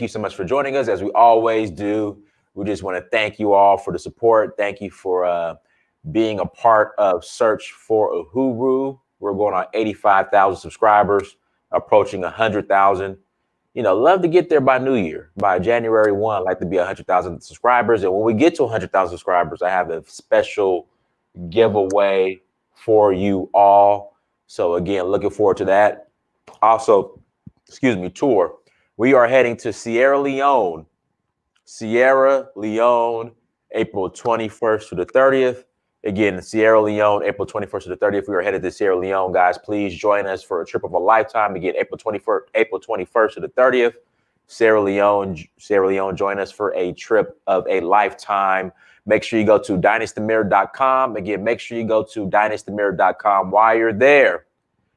you so much for joining us. As we always do, we just want to thank you all for the support. Thank you for being a part of Search for Uhuru. We're going on 85,000 subscribers, approaching 100,000. Love to get there by New Year. By January 1, I'd like to be 100,000 subscribers. And when we get to 100,000 subscribers, I have a special giveaway for you all. So again, looking forward to that. Also, tour. We are heading to Sierra Leone, April 21st to the 30th. Again, Sierra Leone, April 21st to the 30th. We are headed to Sierra Leone, guys. Please join us for a trip of a lifetime. Again, April 21st to the 30th. Sierra Leone, join us for a trip of a lifetime. Make sure you go to dynastymirror.com. Again, make sure you go to dynastymirror.com. While you're there,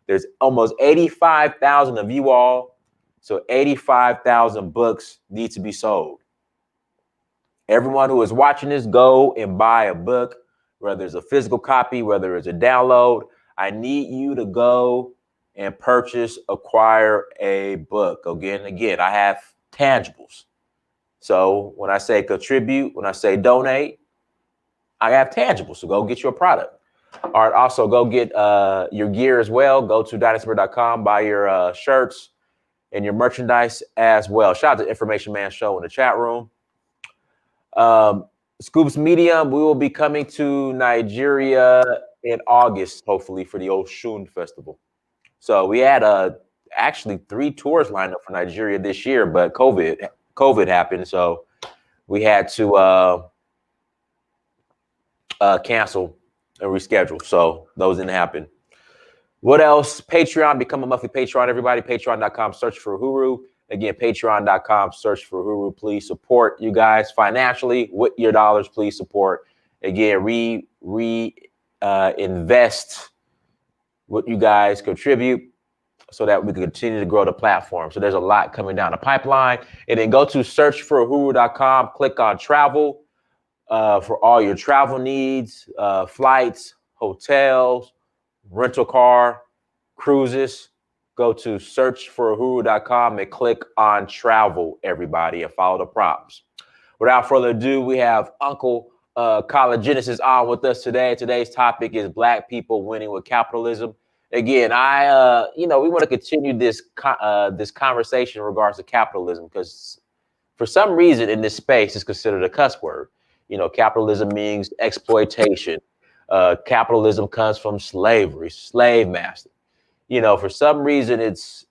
there's almost 85,000 of you all. So 85,000 books need to be sold. Everyone who is watching this, go and buy a book, whether it's a physical copy, whether it's a download. I need you to go and acquire a book. Again, I have tangibles. So when I say contribute, when I say donate, I have tangibles. So go get your product. All right, also go get your gear as well. Go to dynastymirror.com, buy your shirts and your merchandise as well. Shout out to Information Man Show in the chat room. Scoops Medium, we will be coming to Nigeria in August, hopefully, for the Oshun Festival. So we had actually 3 tours lined up for Nigeria this year, but COVID happened, so we had to cancel and reschedule. So those didn't happen. What else? Patreon, become a monthly Patreon, everybody. Patreon.com, search for Uhuru. Again, patreon.com, search for Uhuru. Please support you guys financially with your dollars. Please support. Again, invest what you guys contribute so that we can continue to grow the platform. So there's a lot coming down the pipeline. And then go to searchforuhuru.com, click on travel for all your travel needs, flights, hotels, rental car, cruises. Go to searchforuhuru.com and click on travel, everybody, and follow the prompts. Without further ado, we have Uncle College Genesis on with us today. Today's topic is Black people winning with capitalism. Again, we want to continue this conversation in regards to capitalism because for some reason in this space it's considered a cuss word. Capitalism means exploitation. Capitalism comes from slavery, slave master. For some reason it's,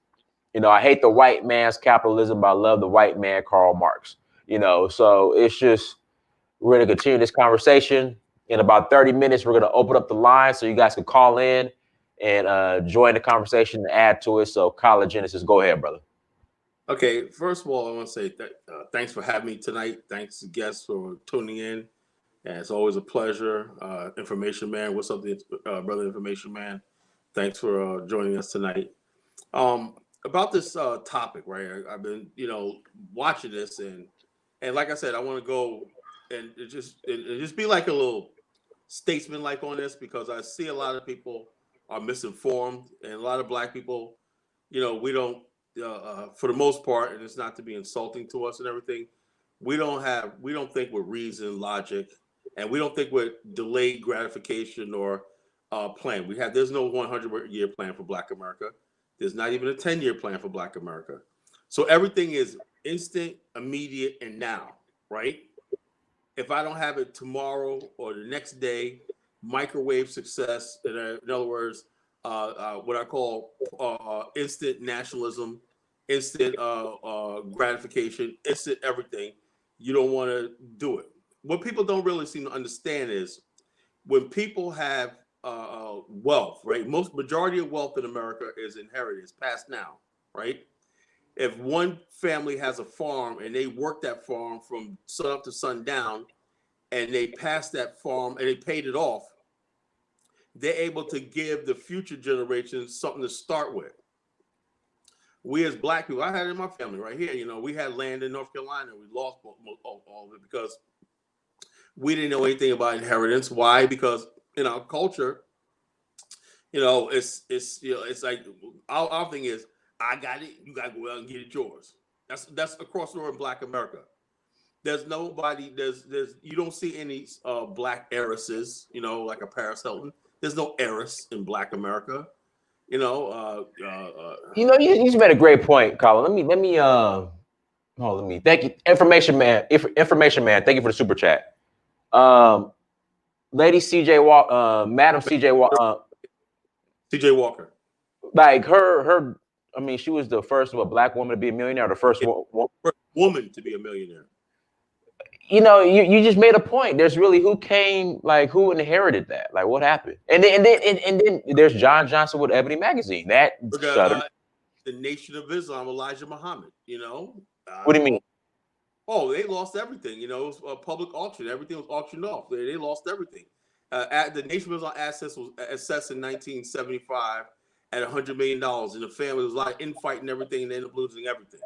I hate the white man's capitalism, but I love the white man, Karl Marx. So it's just, we're going to continue this conversation. In about 30 minutes, we're going to open up the line so you guys can call in and join the conversation and add to it. So College Genesis, go ahead, brother. Okay, first of all, I want to say thanks for having me tonight. Thanks to guests for tuning in. And it's always a pleasure. Information Man, what's up, brother Information Man? Thanks for joining us tonight. About this topic, right? I've been, watching this, and like I said, I want to go and just be like a little statesman like on this because I see a lot of people are misinformed, and a lot of Black people, we don't, for the most part, and it's not to be insulting to us and everything, we don't think with reason, logic, and we don't think with delayed gratification or plan. There's no 100-year plan for Black America. There's not even a 10-year plan for Black America. So everything is instant, immediate, and now, right? If I don't have it tomorrow or the next day, microwave success, in other words, what I call instant nationalism, instant gratification, instant everything, you don't want to do it. What people don't really seem to understand is when people have wealth, right? Majority of wealth in America is inherited, it's passed now, right? If one family has a farm and they work that farm from sun up to sundown and they pass that farm and they paid it off, they're able to give the future generations something to start with. We as Black people, I had it in my family right here, we had land in North Carolina. We lost all of it because we didn't know anything about inheritance. Why? Because in our culture, it's like our thing is, I got it, you got to go out and get it yours. That's across the board in Black America. There's nobody. There's you don't see any black heiresses. You know, like a Paris Hilton. There's no heiress in Black America. You know. You know, you just made a great point, Colin. Let me thank you, information man. Information man, thank you for the super chat. Lady CJ Madam CJ C.J. Walker. like her. I mean, she was the first Black woman to be a millionaire. The first First woman to be a millionaire. You know, you just made a point. There's really who inherited that? Like, what happened? And then there's John Johnson with Ebony Magazine. That shuttered. The Nation of Islam, Elijah Muhammad. You know. What do you mean? Oh, they lost everything. You know, it was a public auction. Everything was auctioned off. They lost everything. The Nation of Islam assets was assessed in 1975 at $100 million, and the family was a lot of infighting and everything, and they ended up losing everything.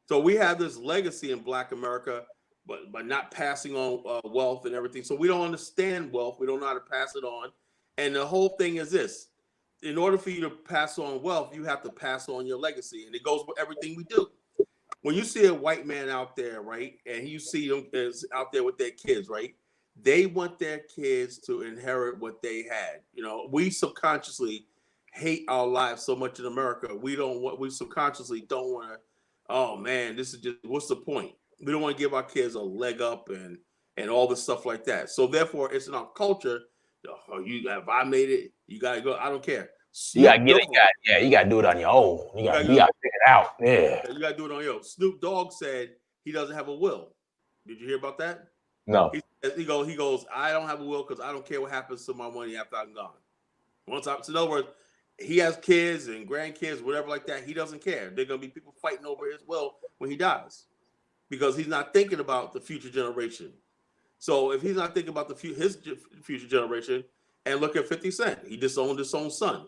So we have this legacy in Black America, but not passing on wealth and everything. So we don't understand wealth. We don't know how to pass it on. And the whole thing is this: in order for you to pass on wealth, you have to pass on your legacy, and it goes with everything we do. When you see a white man out there, right, and you see them out there with their kids, right, they want their kids to inherit what they had. You know, we subconsciously hate our lives so much in America. We subconsciously don't want to. Oh man, this is just what's the point? We don't want to give our kids a leg up and all this stuff like that. So therefore, it's in our culture. Oh, if I made it, you gotta go. I don't care. You gotta get it. You gotta do it on your own. You gotta figure it out. Yeah. You gotta do it on your own. Snoop Dogg said he doesn't have a will. Did you hear about that? No. He goes, I don't have a will because I don't care what happens to my money after I'm gone. So in other words, he has kids and grandkids, whatever like that. He doesn't care. They're gonna be people fighting over his will when he dies, because he's not thinking about the future generation. So if he's not thinking about his future generation, and look at 50 Cent, he disowned his own son.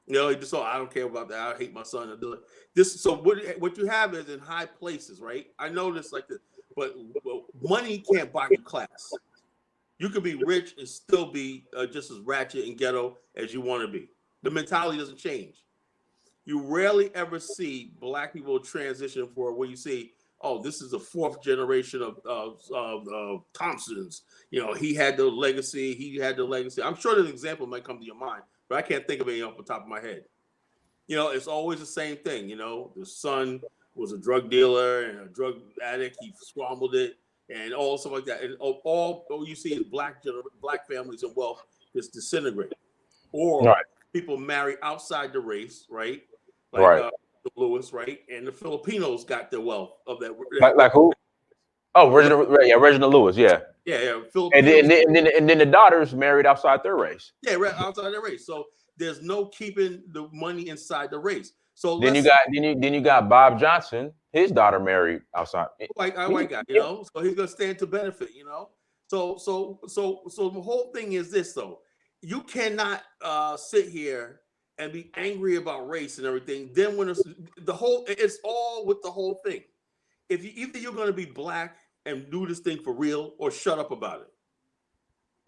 You know, he just I don't care about that. I hate my son. To do it. This. So what you have is in high places, right? I know this like this, but money can't buy you class. You can be rich and still be just as ratchet and ghetto as you want to be. The mentality doesn't change. You rarely ever see Black people transition for where you see, oh, this is the fourth generation of Thompsons. You know, he had the legacy. I'm sure an example might come to your mind, but I can't think of any off the top of my head. You know, it's always the same thing. You know, the son was a drug dealer and a drug addict. He scrambled it and all stuff like that. And all you see is black families and wealth just disintegrate. Or people marry outside the race, right? Like Lewis, right? And the Filipinos got their wealth of that. Like who? Oh, Reginald Lewis, yeah. Yeah. And then the daughters married outside their race. Yeah, right, outside their race. So there's no keeping the money inside the race. So then you got Bob Johnson, his daughter married outside. White guy, you know. So he's gonna stand to benefit, you know. So the whole thing is this though. You cannot sit here and be angry about race and everything. Then when it's all with the whole thing. If either you're going to be Black and do this thing for real, or shut up about it.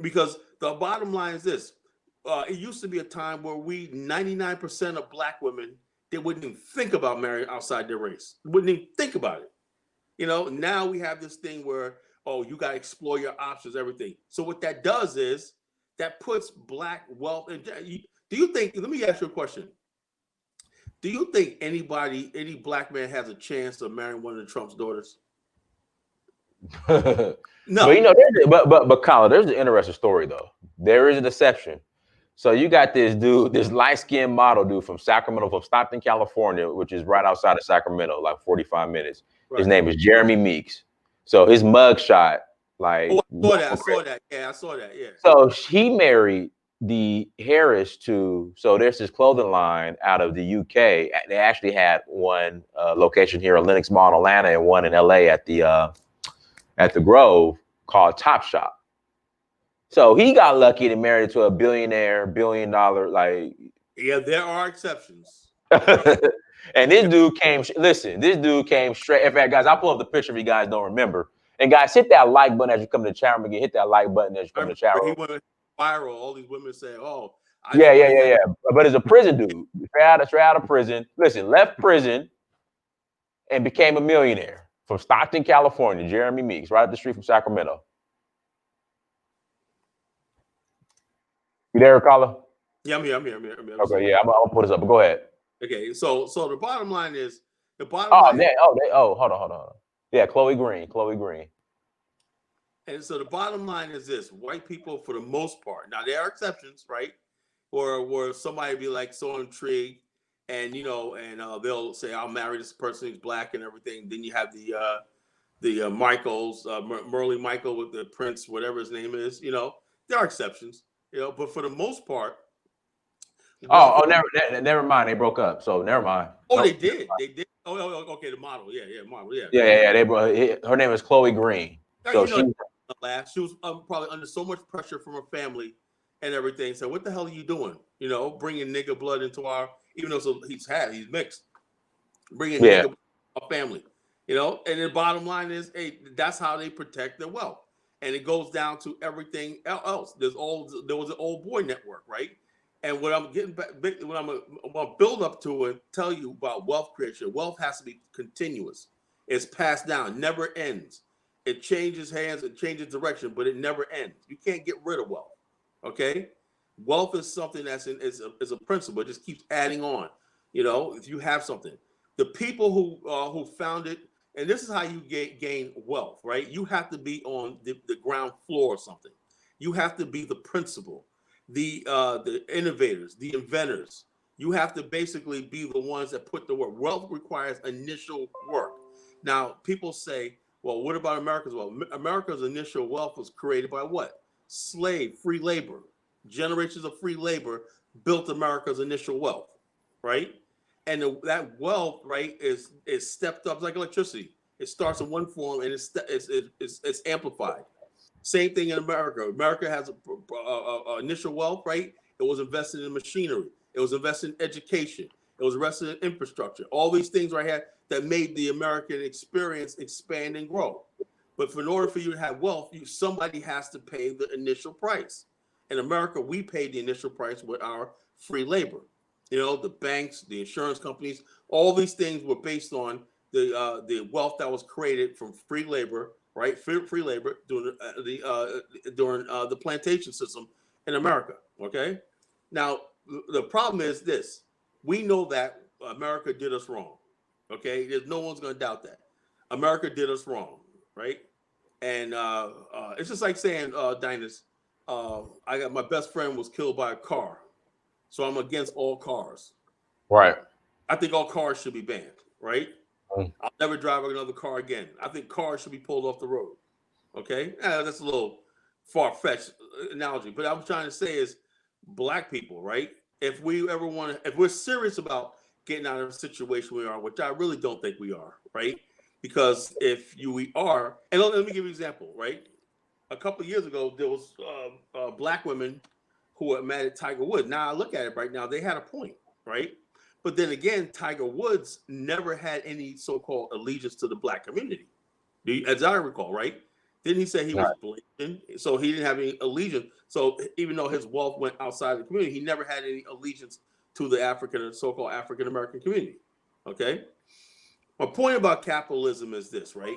Because the bottom line is this: it used to be a time where 99% of Black women, they wouldn't even think about marrying outside their race. Wouldn't even think about it. You know, now we have this thing where, oh, you got to explore your options, everything. So what that does is that puts Black wealth in. Do you think? Let me ask you a question. Do you think any Black man has a chance of marrying one of the Trump's daughters? No. But you know, but Colin, there's an interesting story though. There is a deception. So you got this dude, this light-skinned model dude from Sacramento, from Stockton, California, which is right outside of Sacramento, like 45 minutes. Right. His name is Jeremy Meeks. So his mugshot, like, I saw that. Yeah, I saw that. Yeah. So he married the heiress to. So there's this clothing line out of the UK. They actually had one location here in Lenox Mall in Atlanta and one in LA at the Grove called Top Shop. So he got lucky to marry to a $1 billion, like. Yeah, there are exceptions. And this dude came. Listen, this dude came straight. In fact, guys, I'll pull up the picture if you guys don't remember. And guys, hit that like button as you come to the chat room again. Hit that like button as you come to the chat room. He went viral. All these women say, "Oh, yeah." But it's a prison dude, straight out of prison. Listen, left prison and became a millionaire from Stockton, California. Jeremy Meeks, right up the street from Sacramento. You there, caller? Yeah, I'm here. Okay, yeah, I'm gonna put this up. But go ahead. Okay, so the bottom line is Hold on. Yeah, Chloe Green. and so the bottom line is this: white people, for the most part, now there are exceptions, right? Or where somebody be like so intrigued, and they'll say, "I'll marry this person who's black and everything." Then you have the Michaels, Merle Michael with the Prince, whatever his name is. There are exceptions. But for the most part, Never mind. They broke up, so never mind. Oh, nope. They did. Oh, okay. The model, model, yeah. Yeah. They brought her name is Chloe Green. So she was probably under so much pressure from her family and everything. So what the hell are you doing? Bringing nigga blood into our, even though he's mixed, bringing nigga blood into our family. And the bottom line is, hey, that's how they protect their wealth, and it goes down to everything else. There was an old boy network, right? And what I'm getting back, what I'm gonna build up to and tell you about wealth creation. Wealth has to be continuous. It's passed down, never ends. It changes hands, it changes direction, but it never ends. You can't get rid of wealth. Okay, wealth is something is a principle. It just keeps adding on. If you have something, the people who found it, and this is how you gain wealth, right? You have to be on the ground floor or something. You have to be the principal. The innovators, the inventors. You have to basically be the ones that put the work. Wealth requires initial work. Now, people say, well, what about America's wealth? America's initial wealth was created by what? Free labor. Generations of free labor built America's initial wealth, right? And that wealth, right, is stepped up like electricity. It starts in one form and it's amplified. Same thing in America. America has a initial wealth, right? It was invested in machinery. It was invested in education. It was invested in infrastructure. All these things right here that made the American experience expand and grow. But in order for you to have wealth, somebody has to pay the initial price. In America, we paid the initial price with our free labor. The banks, the insurance companies, all these things were based on the wealth that was created from free labor, right? Free labor during the plantation system in America. Okay. Now the problem is this: we know that America did us wrong. Okay, there's no one's going to doubt that America did us wrong, right? And it's just like saying, Dinus, I got my best friend was killed by a car, so I'm against all cars. Right. I think all cars should be banned. Right. I'll never drive another car again. I think cars should be pulled off the road. Okay, that's a little far-fetched analogy, but I'm trying to say is black people, right? If we're serious about getting out of the situation we are, which I really don't think we are, right? Because we are, and let me give you an example, right? A couple of years ago, there was black women who were mad at Tiger Woods. Now I look at it right now, they had a point, right? But then again, Tiger Woods never had any so-called allegiance to the black community, as I recall, right? Didn't he say he was blatant? So he didn't have any allegiance. So even though his wealth went outside the community, he never had any allegiance to the so-called African-American community. Okay. My point about capitalism is this, right?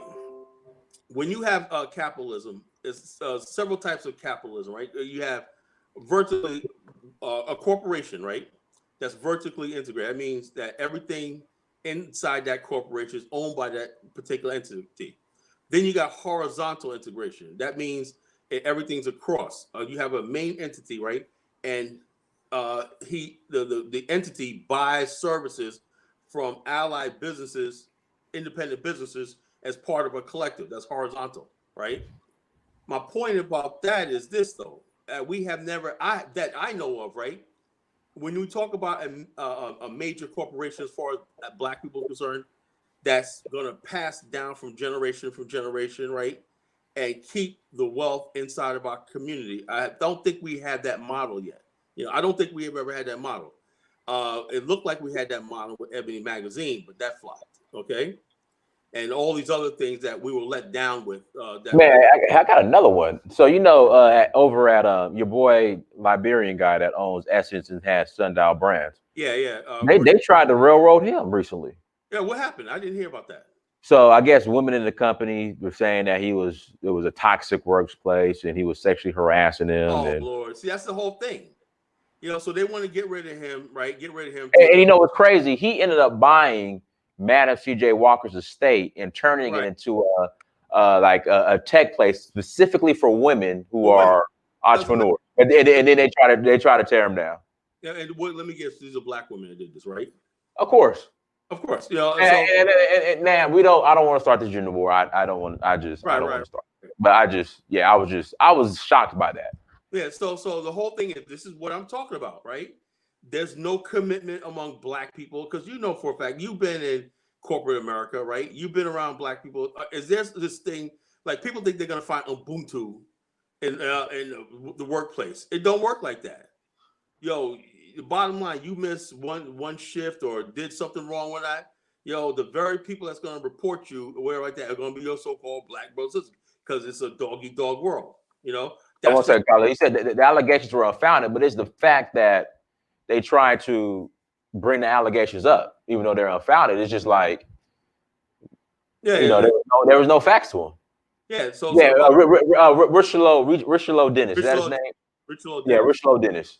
When you have capitalism, it's several types of capitalism, right? You have vertically a corporation, right? That's vertically integrated. That means that everything inside that corporation is owned by that particular entity. Then you got horizontal integration. That means everything's across. You have a main entity, right? And the entity buys services from allied businesses, independent businesses, as part of a collective. That's horizontal, right? My point about that is this, though. We have never, that I know of, right? When we talk about a major corporation, as far as black people are concerned, that's going to pass down from generation, right? And keep the wealth inside of our community. I don't think we had that model yet. I don't think we have ever had that model. It looked like we had that model with Ebony Magazine, but that flopped. Okay. And all these other things that we were let down with. Man, I got another one. So, over at your boy Liberian guy that owns Essence and has Sundial Brands. Yeah. They tried to railroad him recently. Yeah, what happened? I didn't hear about that. So I guess women in the company were saying that it was a toxic workplace and he was sexually harassing them. Oh And Lord, see, that's the whole thing. So they want to get rid of him, right? Get rid of him. and you know what's crazy? He ended up buying Madam C.J. Walker's estate and turning it Right. into a tech place specifically for women who For women. are Doesn't matter. entrepreneurs. And then they try to tear him down. Yeah, and let me guess, these are black women that did this, right? Of course. Of course. And man, I don't want to start the gender war. I don't want. I don't want to start. But I was shocked by that. Yeah. So the whole thing is, this is what I'm talking about, right? There's no commitment among black people because for a fact you've been in corporate America, right? You've been around black people. Is there this thing like people think they're gonna find Ubuntu in the workplace? It don't work like that. The bottom line, you miss one shift or did something wrong with that. The very people that's going to report you or whatever like that are going to be your so-called black brothers because it's a dog-eat-dog world. I won't say, Carla. He said the allegations were unfounded, but it's the fact that they tried to bring the allegations up, even though they're unfounded. It's just like, there was no facts to them. Yeah. Richelieu Dennis. Is that his name? Richelieu Dennis. Yeah, Richelieu Dennis.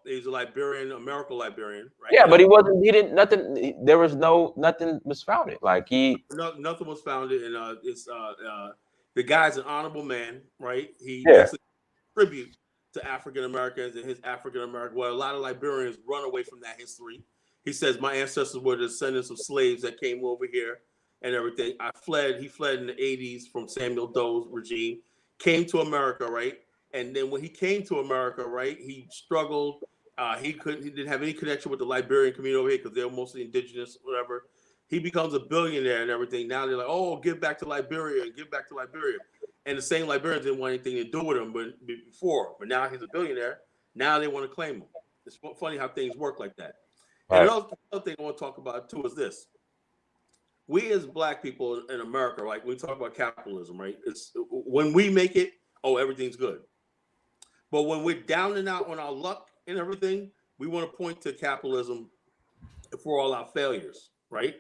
He's a librarian, American librarian, right? Yeah, but he wasn't. He didn't. Nothing. There was nothing was founded. Like nothing was founded, and the guy's an honorable man, right? He basically tribute to African Americans and his African American. Well, a lot of librarians run away from that history. He says my ancestors were the descendants of slaves that came over here and everything. He fled in the 80s from Samuel Doe's regime, came to America, right? And then when he came to America, right, he struggled. He didn't have any connection with the Liberian community over here because they were mostly indigenous, whatever. He becomes a billionaire and everything. Now they're like, oh, give back to Liberia. And the same Liberians didn't want anything to do with him before. But now he's a billionaire. Now they want to claim him. It's funny how things work like that. Right. And another thing I want to talk about, too, is this. We as black people in America, like we talk about capitalism, right? It's when we make it, everything's good. But when we're down and out on our luck and everything, we want to point to capitalism for all our failures, right?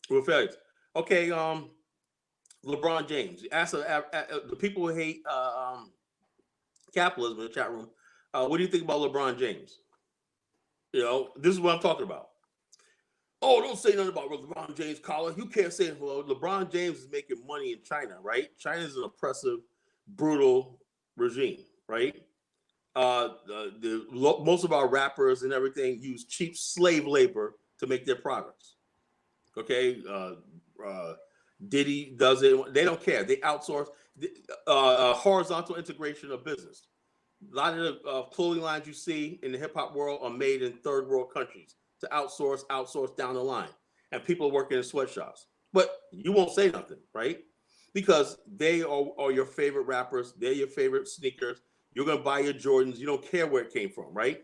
We're failures. Okay, LeBron James. Ask the people who hate capitalism in the chat room. What do you think about LeBron James? This is what I'm talking about. Oh, don't say nothing about LeBron James, Colin. You can't say, well, LeBron James is making money in China, right? China is an oppressive, brutal regime, right? Most of our rappers and everything use cheap slave labor to make their products. Okay, Diddy does it. They don't care. They outsource horizontal integration of business. A lot of the clothing lines you see in the hip hop world are made in third world countries to outsource down the line, and people are working in sweatshops. But you won't say nothing, right? Because they are your favorite rappers. They're your favorite sneakers. You're gonna buy your Jordans. You don't care where it came from, right?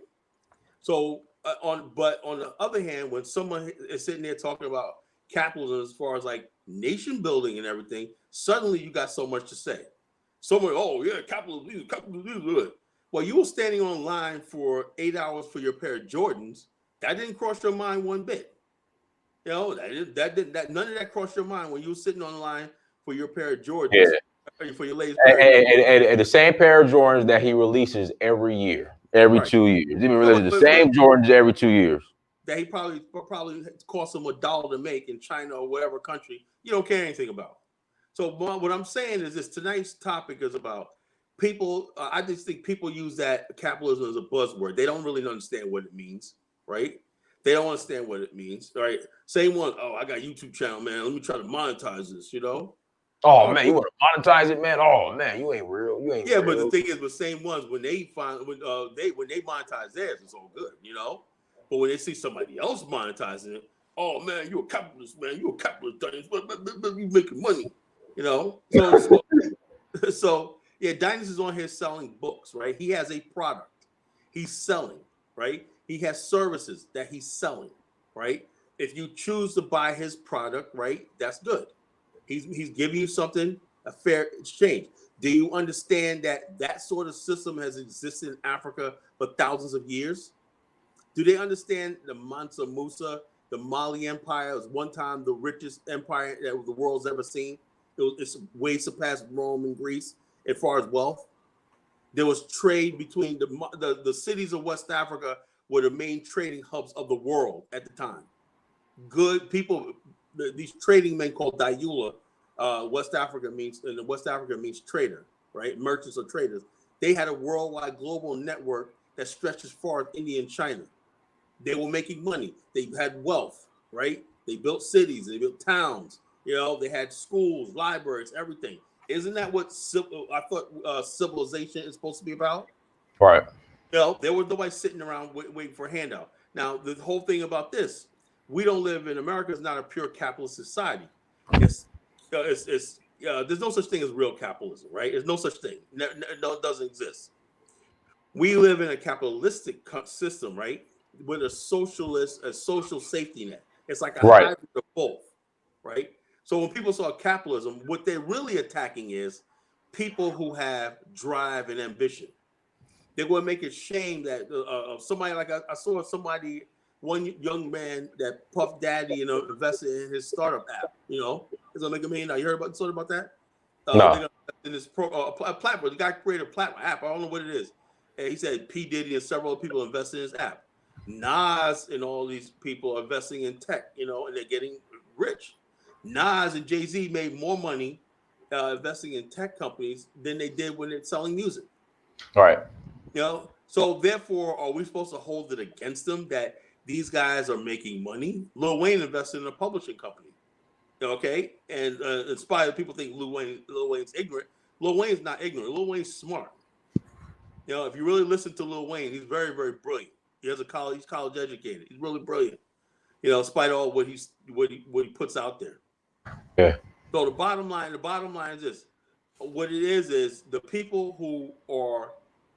So on the other hand, when someone is sitting there talking about capitalism as far as like nation building and everything, suddenly you got so much to say. Someone, capitalism. Well, you were standing on line for 8 hours for your pair of Jordans. That didn't cross your mind one bit. None of that crossed your mind when you were sitting on the line for your pair of Jordans. Yeah. For your latest pair. And the same pair of Jordans that he releases every year, every 2 years. He releases the same Jordans every 2 years. That he probably cost him $1 to make in China or whatever country you don't care anything about. So what I'm saying is this: tonight's topic is about people. I just think people use that capitalism as a buzzword. They don't really understand what it means, right? They don't understand what it means, right? Same one. Oh, I got a YouTube channel, man. Let me try to monetize this. Oh man, you want to monetize it, man? Oh man, you ain't real. You ain't. Yeah, real. But the thing is, the same ones when they monetize theirs, it's all good, But when they see somebody else monetizing it, oh man, you a capitalist, man. You a capitalist, but you making money, So yeah, Dynas is on here selling books, right? He has a product he's selling, right? He has services that he's selling, right? If you choose to buy his product, right, that's good. He's giving you something, a fair exchange. Do you understand that sort of system has existed in Africa for thousands of years? Do they understand the Mansa Musa The Mali Empire was one time the richest empire that the world's ever seen. It's way surpassed Rome and Greece as far as wealth. There was trade between the cities of West Africa were the main trading hubs of the world at the time. Good people, these trading men called Dayula, West Africa means trader, right? Merchants or traders. They had a worldwide global network that stretched as far as India and China. They were making money. They had wealth, right? They built cities. They built towns. They had schools, libraries, everything. Isn't that what I thought civilization is supposed to be about? Right. There was nobody sitting around waiting for a handout. Now, the whole thing about this, we don't live in America. Is not a pure capitalist society. There's no such thing as real capitalism, right? There's no such thing. No, it doesn't exist. We live in a capitalistic system, right? With a social safety net. It's like a hybrid of both, right? So when people saw capitalism, what they're really attacking is people who have drive and ambition. They're going to make it shame that somebody like I saw one young man that Puff Daddy, invested in his startup app. It's gonna make $1 million. You heard about that? No. They're gonna invest in this platform. The guy created a platform app. I don't know what it is. And he said P. Diddy and several other people invested in his app. Nas and all these people are investing in tech, and they're getting rich. Nas and Jay-Z made more money investing in tech companies than they did when they're selling music. Right. So therefore, are we supposed to hold it against them that these guys are making money? Lil Wayne invested in a publishing company, okay? And in spite of people think Lil Wayne's ignorant, Lil Wayne's not ignorant. Lil Wayne's smart. If you really listen to Lil Wayne, he's very, very brilliant. He's college educated. He's really brilliant. In spite of all what he puts out there. Yeah. So the bottom line is this: what it is the people who are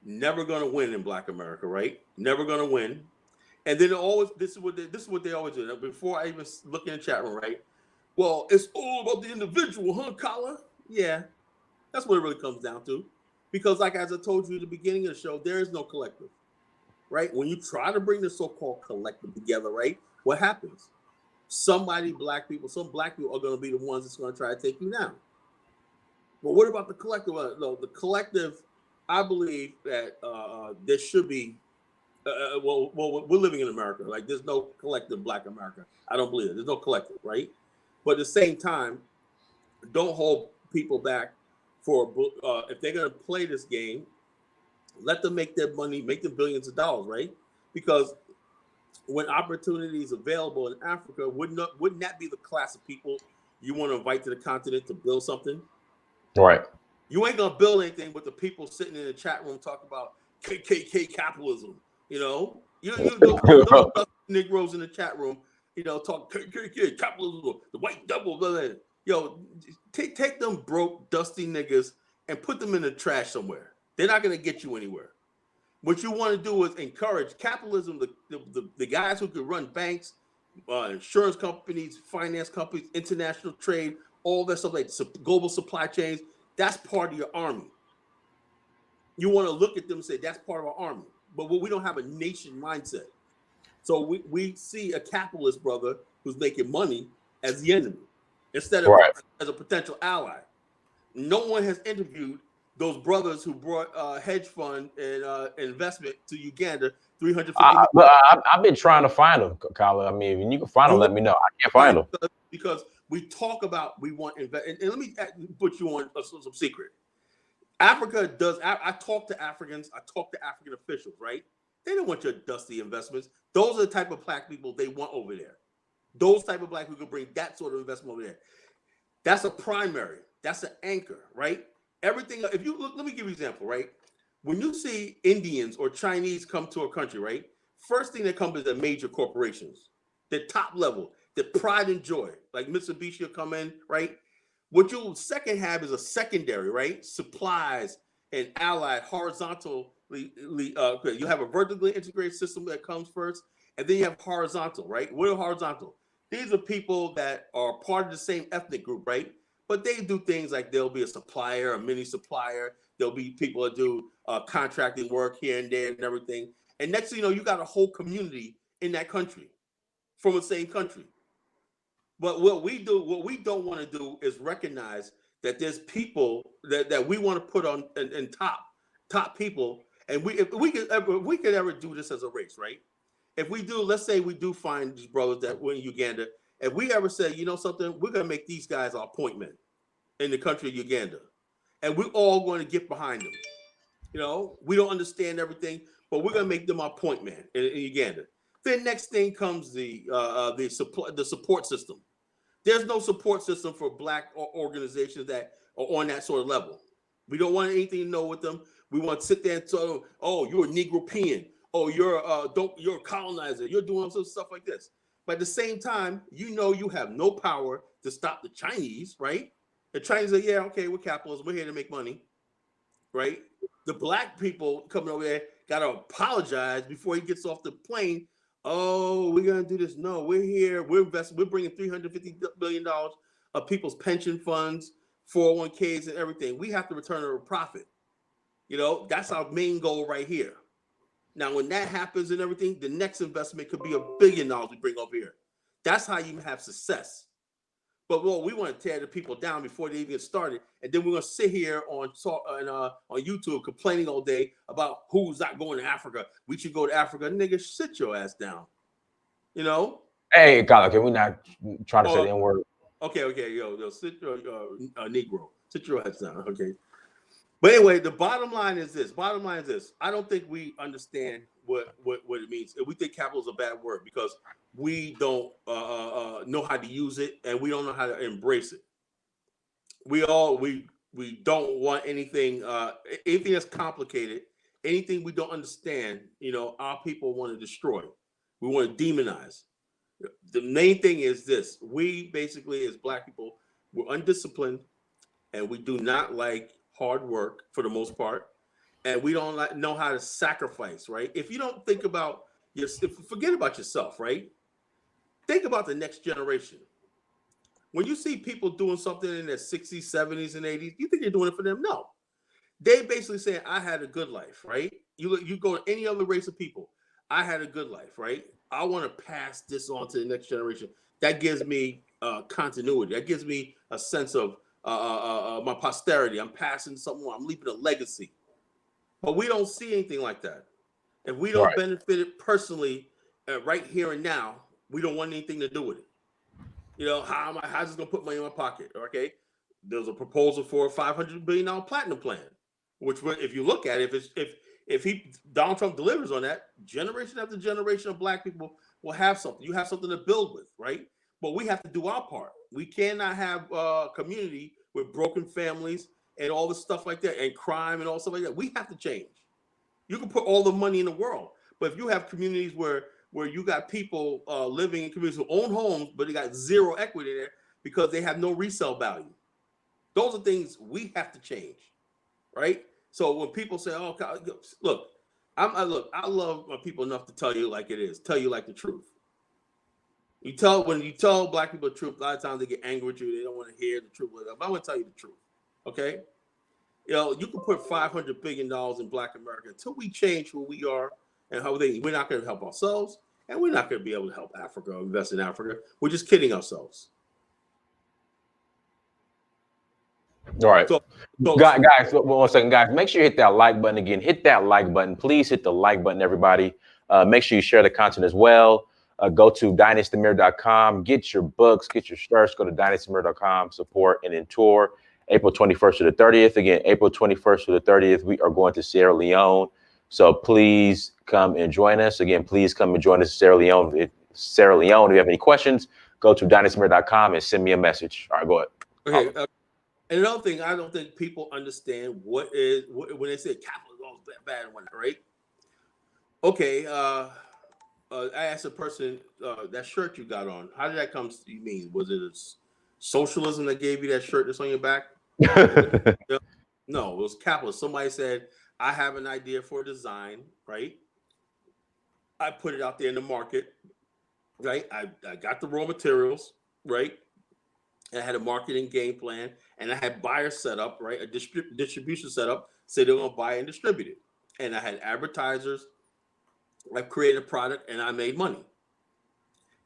never going to win in Black America, right? Never going to win. And then this is what they always do. Before I even look in the chat room, right? Well, it's all about the individual, huh, Kala? Yeah, that's what it really comes down to. Because, like as I told you at the beginning of the show, there is no collective, right? When you try to bring the so-called collective together, right? What happens? Some black people are going to be the ones that's going to try to take you down. But what about the collective? No, the collective. I believe that there should be. We're living in America. Like, there's no collective Black America. I don't believe it. There's no collective, right? But at the same time, don't hold people back for if they're going to play this game. Let them make their money, make them billions of dollars, right? Because when opportunity is available in Africa, wouldn't that be the class of people you want to invite to the continent to build something? Right. You ain't gonna build anything with the people sitting in the chat room talking about KKK capitalism. Those Negroes in the chat room, talk KKK capitalism, the white devil. Blah, blah. Take them broke, dusty niggas and put them in the trash somewhere. They're not gonna get you anywhere. What you want to do is encourage capitalism. The guys who could run banks, insurance companies, finance companies, international trade, all that stuff, like global supply chains. That's part of your army. You want to look at them and say that's part of our army. But we don't have a nation mindset. So we see a capitalist brother who's making money as the enemy instead of as a potential ally. No one has interviewed those brothers who brought hedge fund and investment to Uganda, 350 million. I've been trying to find them, Kala. I mean, when you can find them, let me know. I can't find them. Because we talk about we want invest. And let me put you on some secret. Africa does. I talk to Africans. I talk to African officials, right? They don't want your dusty investments. Those are the type of Black people they want over there. Those type of Black people can bring that sort of investment over there. That's a primary. That's an anchor, right? Everything. If you look, let me give you an example, right? When you see Indians or Chinese come to a country, right? First thing that comes is the major corporations, the top level, the pride and joy. Like Mitsubishi will come in, right? What you'll second have is a secondary, right? Supplies and allied horizontally. You have a vertically integrated system that comes first, and then you have horizontal, right? What are horizontal? These are people that are part of the same ethnic group, right? But they do things like there'll be a supplier, a mini supplier. There'll be people that do contracting work here and there and everything. And next thing you know, you got a whole community in that country. from the same country. But what we don't want to do is recognize that there's people that we want to put on in top people, and if we could ever do this as a race, right? If we do, let's say we do find these brothers that were in Uganda, if we ever say, you know something, we're gonna make these guys our point men in the country of Uganda, and we're all going to get behind them. You know, we don't understand everything, but we're gonna make them our point man in Uganda. Then next thing comes the support system. There's no support system for Black organizations that are on that sort of level. We don't want anything to know with them. We want to sit there and tell, oh, you're a Negropean. Oh, you're a colonizer. You're doing some stuff like this. But at the same time, you know you have no power to stop the Chinese, right? The Chinese are, yeah, okay, we're capitalists. We're here to make money, right? The Black people coming over there got to apologize before he gets off the plane. Oh, we're gonna do this. No, we're here. We're investing. We're bringing $350 billion of people's pension funds, 401ks, and everything. We have to return a profit. You know, that's our main goal right here. Now, when that happens and everything, the next investment could be $1 billion we bring over here. That's how you have success. But well, we want to tear the people down before they even get started, and then we're gonna sit here on YouTube complaining all day about who's not going to Africa. We should go to Africa, nigga. Sit your ass down. You know. Hey, God, can we not try to say the N word? Okay, yo, sit your Negro. Sit your ass down. Okay. But anyway, the bottom line is this. I don't think we understand what it means. We think capital is a bad word because we don't know how to use it, and we don't know how to embrace it. We don't want anything that's complicated, anything we don't understand. You know, our people want to destroy. We want to demonize. The main thing is this: we basically, as Black people, we're undisciplined, and we do not like hard work for the most part, and we don't know how to sacrifice. Right? If you don't think about forget about yourself. Right? Think about the next generation. When you see people doing something in their 60s, 70s, and 80s, you think they're doing it for them? No. They basically saying, I had a good life, right? You go to any other race of people. I had a good life, right? I want to pass this on to the next generation. That gives me continuity. That gives me a sense of my posterity. I'm passing something on. I'm leaving a legacy. But we don't see anything like that. If we don't benefit it personally right here and now, we don't want anything to do with it. You know, how's this gonna put money in my pocket? Okay, there's a proposal for a $500 billion platinum plan, which, if you look at it, if Donald Trump delivers on that, generation after generation of Black people will have something. You have something to build with, right? But we have to do our part. We cannot have a community with broken families and all this stuff like that, and crime and all stuff like that. We have to change. You can put all the money in the world, but if you have communities where you got people living in communities who own homes, but they got zero equity there because they have no resale value. Those are things we have to change, right? So when people say, "Oh, God, look, I love my people enough to tell you like it is, tell you like the truth." When you tell Black people the truth, a lot of times they get angry with you. They don't want to hear the truth. But I want to tell you the truth, okay? You know, you can put $500 billion in Black America until we change who we are and how we're not going to help ourselves, and we're not going to be able to help Africa or invest in Africa. We're just kidding ourselves. All right. Guys, 1 second, guys. Make sure you hit that like button again. Hit that like button. Please hit the like button, everybody. Make sure you share the content as well. Go to dynastymirror.com. Get your books, get your shirts. Go to dynastymirror.com. Support and then tour April 21st to the 30th. Again, April 21st to the 30th, we are going to Sierra Leone. So please come and join us. Again, please come and join us in Sierra Leone. If you have any questions, go to dynastymirror.com and send me a message. All right, go ahead. Okay. And another thing, I don't think people understand when they say capitalism is bad and whatnot, right? Okay. I asked a person, that shirt you got on, how did that come to you mean? Was it socialism that gave you that shirt that's on your back? No, it was capitalism. Somebody said, I have an idea for a design, right? I put it out there in the market, right? I got the raw materials, right? I had a marketing game plan, and I had buyers set up, right? A distribution set up, so they're going to buy and distribute it. And I had advertisers. I created a product, and I made money.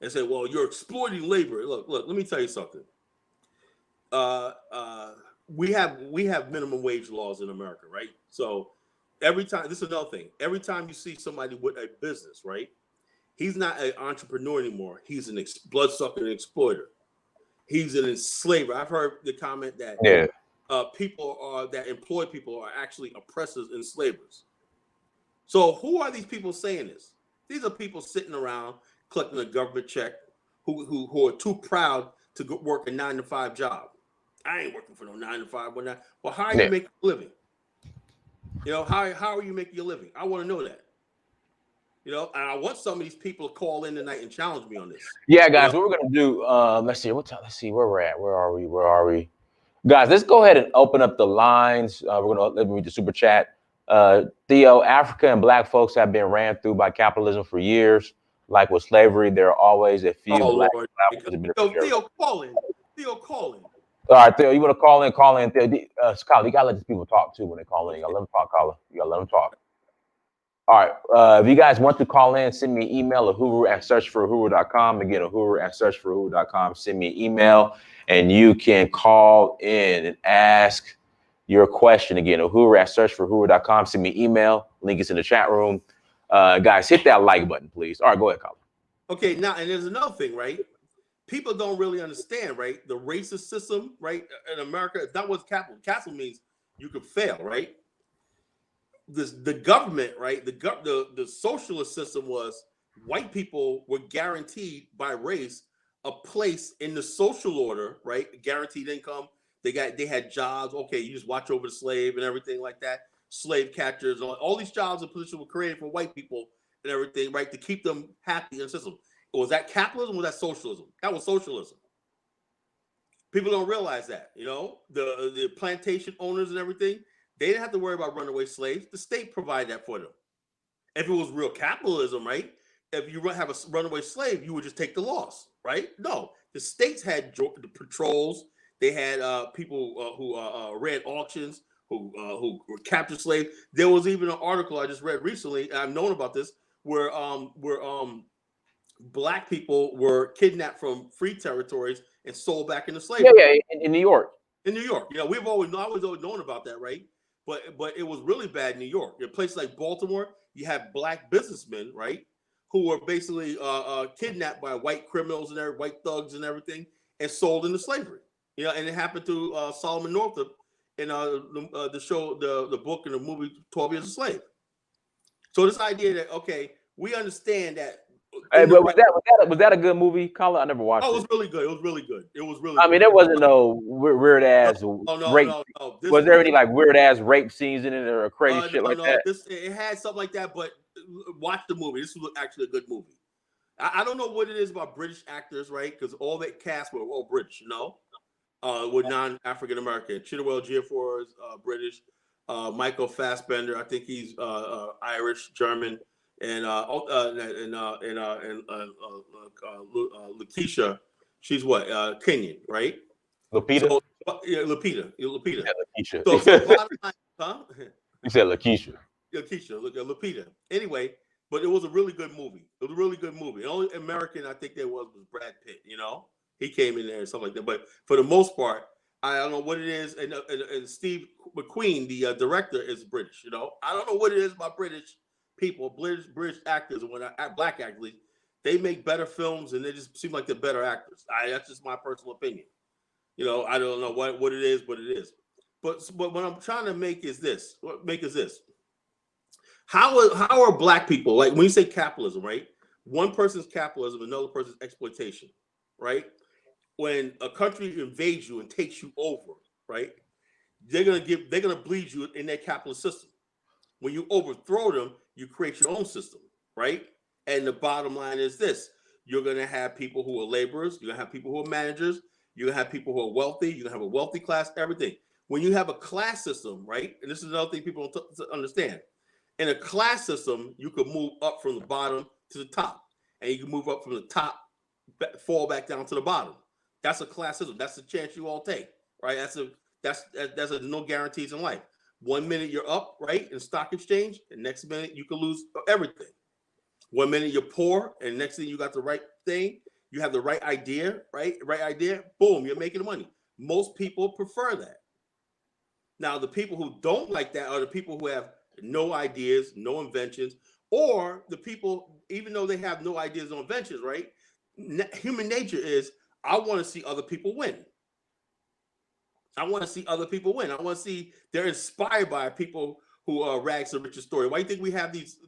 and say, well, you're exploiting labor. Look, let me tell you something. We have minimum wage laws in America, right? So every time, this is another thing. Every time you see somebody with a business, right? He's not an entrepreneur anymore. He's an bloodsucker and exploiter. He's an enslaver. I've heard the comment that people that employ people are actually oppressors and enslavers. So who are these people saying this? These are people sitting around collecting a government check who are too proud to go work a 9-to-5 job. I ain't working for no 9-to-5. Well, how are you making a living? You know, how are you making your living? I want to know that. You know, and I want some of these people to call in tonight and challenge me on this. Yeah, guys, what we're gonna do? Let's see. What time? Let's see where we're at. Where are we? Guys, let's go ahead and open up the lines. Let me read the super chat. Theo, Africa and Black folks have been ran through by capitalism for years. Like with slavery, there are always a few Black. Theo, call in. Theo, call in. All right, Theo, you want to call in? Call in, Theo. Scholar, you gotta let these people talk too when they call in. You gotta let them talk, caller. You gotta let them talk. All right. If you guys want to call in, send me an email at uhuru@searchforuhuru.com. Again, uhuru@searchforuhuru.com. Send me an email, and you can call in and ask your question. Again, uhuru@searchforuhuru.com. Send me an email. Link is in the chat room. Guys, hit that like button, please. All right, go ahead, Colin. Okay, now, and there's another thing, right? People don't really understand, right? The racist system, right, in America, that was capital. Capital means you could fail, right? The government, right? The socialist system was white people were guaranteed by race a place in the social order, right? Guaranteed income. They had jobs. Okay, you just watch over the slave and everything like that. Slave catchers, all these jobs and positions were created for white people and everything, right? To keep them happy in the system. Was that capitalism or was that socialism? That was socialism. People don't realize that, you know, the plantation owners and everything. They didn't have to worry about runaway slaves. The state provided that for them. If it was real capitalism, right? If you have a runaway slave, you would just take the loss, right? No, the states had the patrols. They had people who ran auctions, who captured slaves. There was even an article I just read recently, and I've known about this, where Black people were kidnapped from free territories and sold back into slavery. Yeah, in New York. In New York, you know, I always known about that, right? But it was really bad in New York. In places like Baltimore, you have Black businessmen, right, who were basically kidnapped by white criminals and white thugs and everything, and sold into slavery. You know, and it happened to Solomon Northup in the show, the book, and the movie 12 Years a Slave. So this idea that, okay, we understand that. Hey, but was that a good movie, Colin? I never watched it. Oh, it was really good. It was really good. It was really. I mean, there wasn't no weird ass rape. No. Was there any like weird ass rape scenes in it or crazy shit like that? It had something like that, but watch the movie. This was actually a good movie. I don't know what it is about British actors, right? Because all that cast were all British, you know, with non-African American. Chiwetel Ejiofor is British. Michael Fassbender, I think he's Irish, German. And Lakeisha, she's what? Kenyan, right? Lupita? So, yeah, Lupita. Yeah, Lakeisha. So bottom line, huh? You said Lakeisha. Lupita. Anyway, but it was a really good movie. It was a really good movie. The only American I think there was Brad Pitt, you know? He came in there and stuff like that. But for the most part, I don't know what it is. And Steve McQueen, the director, is British, you know? I don't know what it is about British people, British actors, and Black actors, they make better films and they just seem like they're better actors. That's just my personal opinion. You know, I don't know what it is, but it is. But what I'm trying to make is this. How are Black people, like when you say capitalism, right? One person's capitalism, another person's exploitation, right? When a country invades you and takes you over, right? They're gonna bleed you in their capitalist system. When you overthrow them, you create your own system, right? And the bottom line is this: you're going to have people who are laborers, you're going to have people who are managers, you're going to have people who are wealthy, you're going to have a wealthy class, everything. When you have a class system, right? And this is another thing people don't understand. In a class system, you could move up from the bottom to the top, and you can move up from the top, fall back down to the bottom. That's a class system. That's the chance you all take, right? That's no guarantees in life. 1 minute you're up, right, in stock exchange, and next minute you can lose everything. 1 minute you're poor, and next thing you got the right thing, you have the right idea, right idea, boom, you're making money. Most people prefer that. Now, the people who don't like that are the people who have no ideas, no inventions, or the people, even though they have no ideas, no inventions, right? Human nature is, I want to see other people win. I want to see other people win. I want to see they're inspired by people who rags to riches story. Why do you think we have these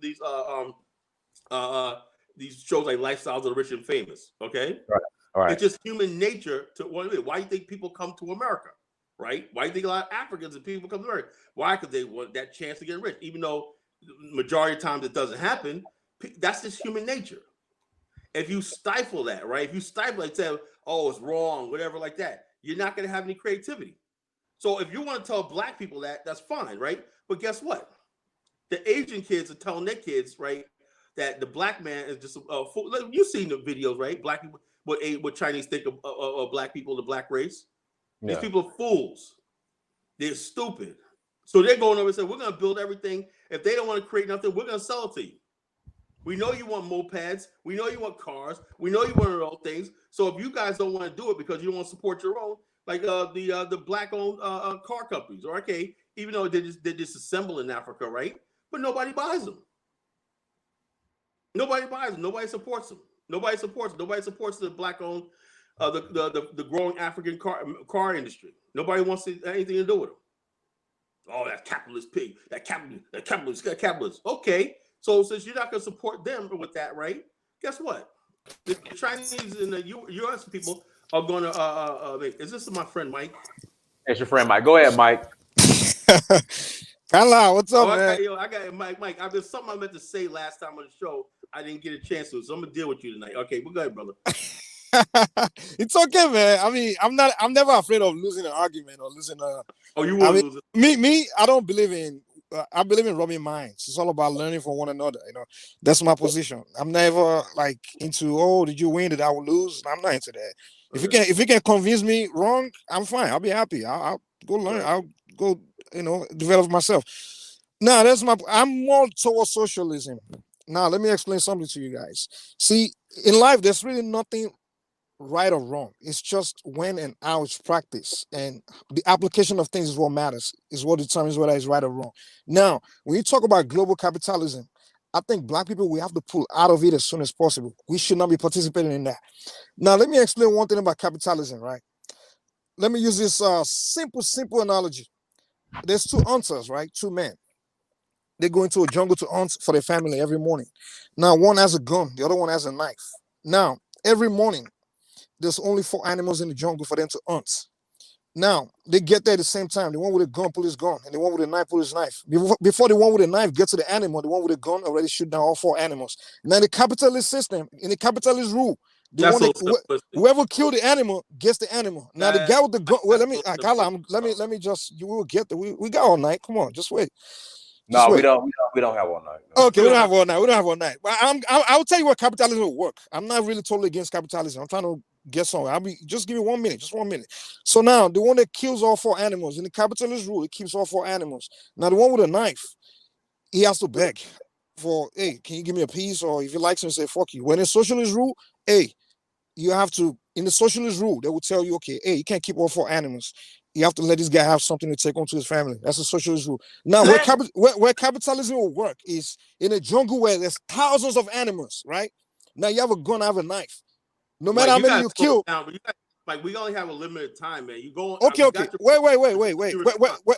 shows like Lifestyles of the Rich and Famous? Okay, Right. All right. It's just human nature to want to. Why do you think people come to America? Right? Why do you think a lot of Africans and people come to America? Why? Because they want that chance to get rich, even though majority of times it doesn't happen. That's just human nature. If you stifle that, right? If you stifle it, say, "Oh, it's wrong," whatever, like that, you're not going to have any creativity. So if you want to tell black people that, that's fine, right? But guess what? The Asian kids are telling their kids, right, that the black man is just a fool. You've seen the videos, right? Black people, what Chinese think of black people, the black race. Yeah. These people are fools. They're stupid. So they're going over and saying, we're going to build everything. If they don't want to create nothing, we're going to sell it to you. We know you want mopeds. We know you want cars. We know you want all things. So if you guys don't want to do it because you don't want to support your own, like the black-owned car companies, or okay, even though they disassemble in Africa, right? But nobody buys them. Nobody buys them. Nobody supports them. Nobody supports the black-owned, the growing African car industry. Nobody wants anything to do with them. Oh, that capitalist pig. That capitalist. Okay, so since you're not going to support them with that, right? Guess what? The Chinese and the U.S. people are going to. Is this my friend Mike? It's your friend Mike. Go ahead, Mike. Hello, what's up, man? I got Mike. There's something I meant to say last time on the show. I didn't get a chance to, so I'm gonna deal with you tonight. Okay, we're good, brother. It's okay, man. I mean, I'm never afraid of losing an argument or losing a. Oh, you want to lose it? Me. I don't believe in. I believe in rubbing minds. It's all about learning from one another. You know, that's my position. I'm never like into, oh, did you win? Did I lose? I'm not into that. If you can convince me wrong, I'm fine. I'll be happy. I'll go learn. I'll go, develop myself. Now, I'm more towards socialism. Now, let me explain something to you guys. See, in life, there's really nothing right or wrong. It's just when and how it's practiced, and the application of things is what matters, is what determines whether it's right or wrong. Now, when you talk about global capitalism, I think black people, we have to pull out of it as soon as possible. We should not be participating in that. Now, let me explain one thing about capitalism, right? Let me use this simple analogy. There's two hunters, right? Two men. They go into a jungle to hunt for their family every morning. Now, one has a gun, the other one has a knife. Now, every morning, there's only 4 animals in the jungle for them to hunt. Now, they get there at the same time. The one with a gun pull his gun, and the one with a knife pull his knife. Before the one with a knife gets to the animal, the one with a gun already shoot down all 4 animals. Now, in the capitalist system, in the capitalist rule, whoever killed the animal gets the animal. Now, the guy with the gun. Well, let me just. You will get the. We got all night. Come on, just wait. No, we don't have all night. No. Okay, we don't have all night. We don't have all night. But I'll tell you what capitalism will work. I'm not really totally against capitalism. I'm trying to get somewhere. Just give me 1 minute. Just 1 minute. So now the one that kills all 4 animals in the capitalist rule, it keeps all 4 animals. Now the one with a knife, he has to beg for, hey, can you give me a piece? Or if he likes him, say fuck you. When in socialist rule, hey, you have to. In the socialist rule, they will tell you, okay, hey, you can't keep all 4 animals. You have to let this guy have something to take on to his family. That's a socialist rule. Now, where capitalism will work is in a jungle where there's thousands of animals, right? Now you have a gun, I have a knife. No matter how many you kill. Like, we only have a limited time, man. You go. Okay. Wait.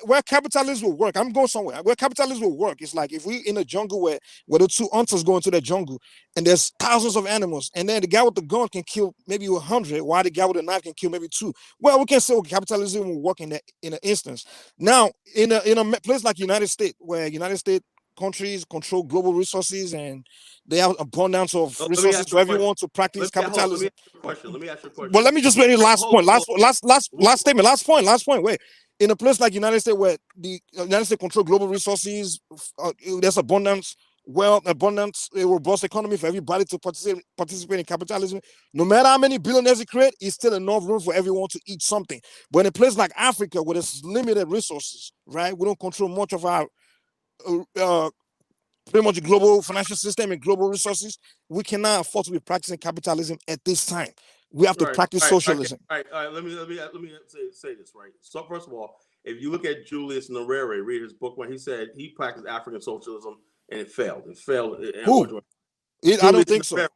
Where capitalism will work, I'm going somewhere. Where capitalism will work is like if we in a jungle where the 2 hunters go into the jungle and there's thousands of animals, and then the guy with the gun can kill maybe 100, while the guy with the knife can kill maybe 2. Well, we can say capitalism will work in an instance. Now, in a place like United States, where United States countries control global resources and they have abundance of resources for everyone to practice capitalism. Let me ask you a question. But let me just read the last point. Last statement. Last point. Wait. In a place like United States where the United States control global resources, there's abundance, a robust economy for everybody to participate in capitalism. No matter how many billionaires it create, it's still enough room for everyone to eat something. But in a place like Africa where there's limited resources, right? We don't control much of our pretty much global financial system and global resources, we cannot afford to be practicing capitalism at this time. We have to practice socialism. All right. Let me say this, right. So first of all, if you look at Julius Nyerere, read his book when he said he practiced African socialism and it failed. It failed. Who? I don't think so.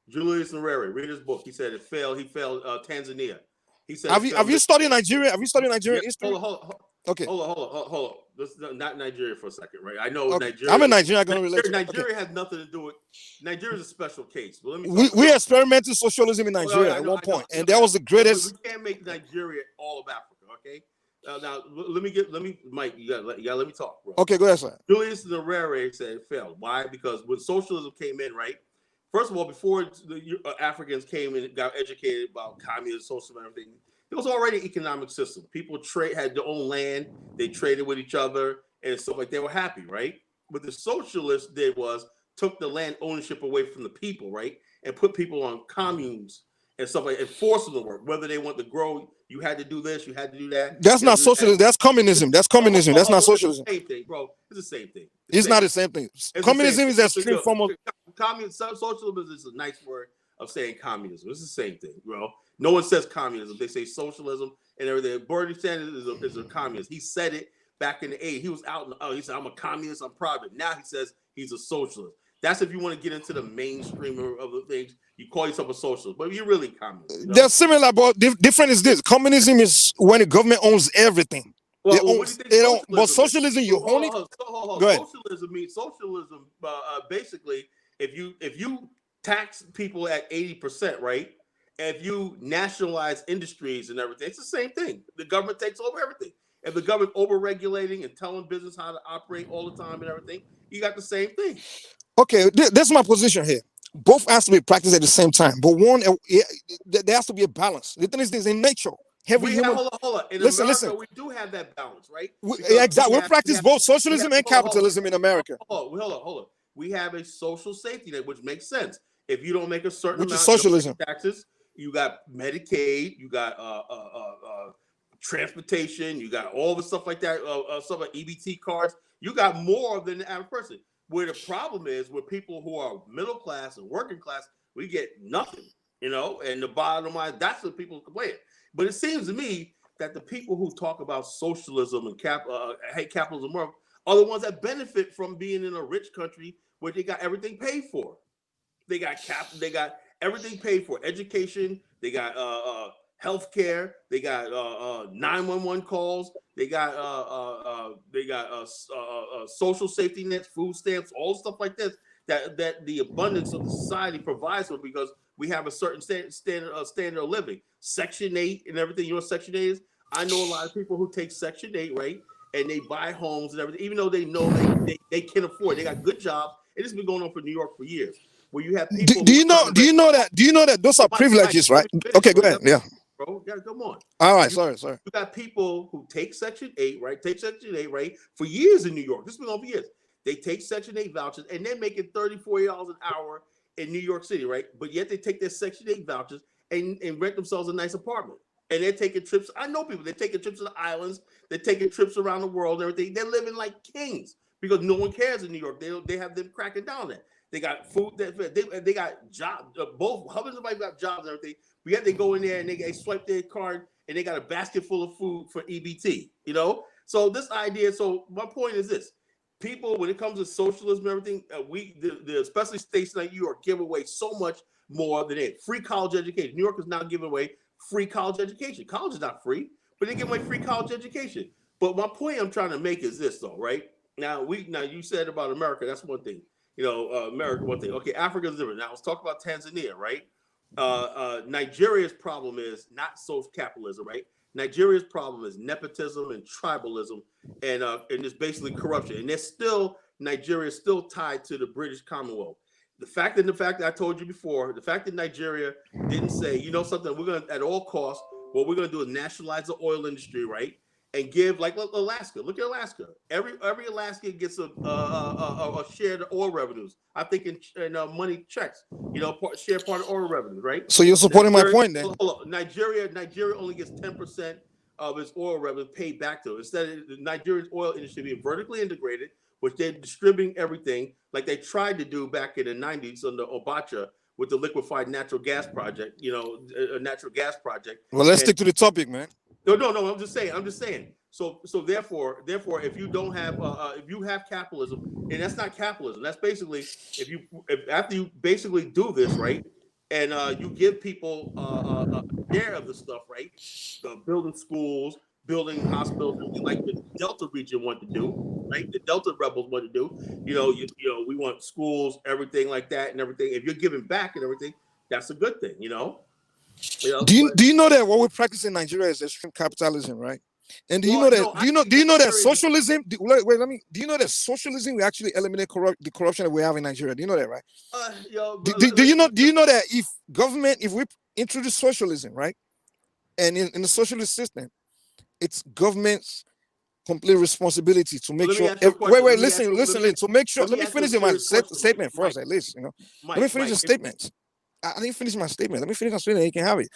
Julius Nyerere, read his book. He said it failed. He failed Tanzania. He said, have you studied Nigeria? Have you studied Nigerian history? Hold on. Okay. Hold on. Let's not Nigeria for a second, right? I know okay. Nigeria. I'm in Nigeria. I'm going to relate. Nigeria has nothing to do with. Nigeria is a special case. But we experimented socialism in Nigeria at one point, and that was the greatest. We can't make Nigeria all of Africa, okay? Now let me, Mike. You gotta let me talk, bro. Okay, go ahead, sir. Julius Nyerere said it failed. Why? Because when socialism came in, right? First of all, before the Africans came in and got educated about communism, socialism, and everything, it was already an economic system. People had their own land. They traded with each other and stuff like that. They were happy, right? What the socialists did was took the land ownership away from the people, right? And put people on communes and stuff like that, and forced them to work. Whether they want to grow, you had to do this, you had to do that. That's not socialism. That's communism. That's communism. That's not socialism. It's the same thing, bro. It's the same thing. It's not the same thing. Communism is an extreme form of socialism. Is a nice word of saying communism. It's the same thing, bro. No one says communism. They say socialism and everything. Bernie Sanders is a communist. He said it back in the 80s. He was out he said, I'm a communist, I'm proud of it. Now he says he's a socialist. That's if you want to get into the mainstream of the things, you call yourself a socialist, but you're really communist. You know? They're similar, but different is this. Communism is when the government owns everything. Well, but socialism, you own it. Go ahead. Socialism basically, if you tax people at 80%, right? If you nationalize industries and everything, it's the same thing. The government takes over everything. If the government over-regulating and telling business how to operate all the time and everything, you got the same thing. Okay, this is my position here. Both has to be practiced at the same time, but one, there has to be a balance. The thing is this in nature. Hold on. In America, we do have that balance, right? Exactly. We practice both socialism and capitalism in America. Hold on. We have a social safety net, which makes sense. If you don't make a certain amount of socialism taxes, you got Medicaid, you got transportation, you got all the stuff like that, stuff like EBT cards. You got more than the average person. Where the problem is with people who are middle class and working class, we get nothing, and the bottom line, that's what people complain. But it seems to me that the people who talk about socialism and hate capitalism are the ones that benefit from being in a rich country where they got everything paid for. They got everything paid for. Education, they got healthcare, they got 911 calls, they got social safety nets, food stamps, all stuff like this that the abundance of the society provides for, because we have a certain standard of living. Section 8 and everything. You know what Section 8 is? I know a lot of people who take Section 8, right? And they buy homes and everything, even though they know they can afford. They got good jobs. And this has been going on for New York for years. Where you have people. Do you know that those are privileges, right? Okay, go ahead. Yeah. Bro, yeah, come on. All right, sorry. You got people who take Section 8, right? For years in New York. This has been on for years. They take Section 8 vouchers and they're making $30, $40 an hour in New York City, right? But yet they take their Section 8 vouchers and rent themselves a nice apartment. And they're taking trips. I know people, they're taking trips to the islands. They're taking trips around the world and everything. They're living like kings because no one cares in New York. They have them cracking down there. They got food. They got jobs. Both husbands and wives got jobs and everything. But yet they go in there and they swipe their card and they got a basket full of food for EBT. So this idea. So my point is this: people, when it comes to socialism and everything, especially states like New York give away so much more than it. Free college education. New York is now giving away free college education. College is not free, but they give away free college education. But my point I'm trying to make is this, though, right? Now you said about America. That's one thing. America, one thing. Okay, Africa is different. Now let's talk about Tanzania, right? Nigeria's problem is not social capitalism, right? Nigeria's problem is nepotism and tribalism, and it's basically corruption. And Nigeria is still tied to the British Commonwealth. The fact that I told you before, the fact that Nigeria didn't say, something, we're going to, at all costs, what we're going to do is nationalize the oil industry, right? And give, like Alaska. Look at Alaska. Every Alaskan gets a share of the oil revenues. I think in money checks. Share part of oil revenues, right? So you're supporting my point then. Hold on. Nigeria only gets 10% of its oil revenue paid back to it. Instead of the Nigerian oil industry being vertically integrated, which they're distributing everything like they tried to do back in the 90s under Obacha with the liquefied natural gas project, a natural gas project. Well, let's stick to the topic, man. No. I'm just saying. So therefore, if you don't have, if you have capitalism, and that's not capitalism, that's basically if after you basically do this right, and you give people a share of the stuff, right, building schools, building hospitals, like the Delta region want to do, right? The Delta rebels want to do. We want schools, everything like that, and everything. If you're giving back and everything, that's a good thing, Do you know that what we practice in Nigeria is extreme capitalism, right? And do you know that socialism? Do you know that socialism will actually eliminate the corruption that we have in Nigeria? Do you know that, right? Do you know that if we introduce socialism, right, and in the socialist system, it's government's complete responsibility to make sure. Listen. To make sure. Let me finish my statement first, at least. Let me finish the statement. I didn't finish my statement. Let me finish my statement. You can have it.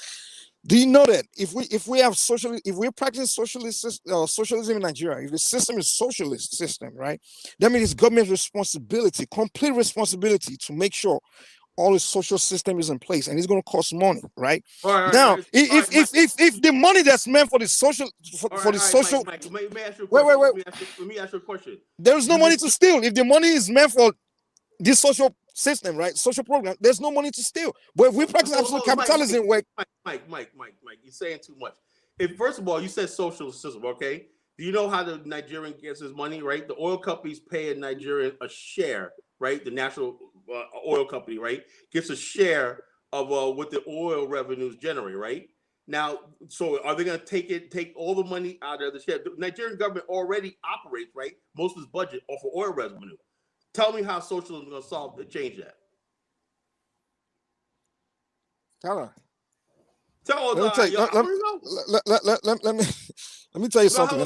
Do you know that if we're practicing socialism in Nigeria, if the system is socialist system, right, that means it's government's responsibility, complete responsibility to make sure all the social system is in place, and it's going to cost money, right? If the money that's meant for the social Mike, let me ask you a question. Let me ask you a question. There is no money to steal. If the money is meant for this social system, right, social program, there's no money to steal. But if we practice absolute capitalism, Mike, you're saying too much. First of all, you said socialist system, okay? Do you know how the Nigerian gets his money, right? The oil companies pay a Nigerian a share, right? The national oil company, right, gets a share of what the oil revenues generate, right? Now, so are they going to take all the money out of the share? The Nigerian government already operates, right, most of its budget off of oil revenue. Tell me how socialism is going to change that. Let me tell you something.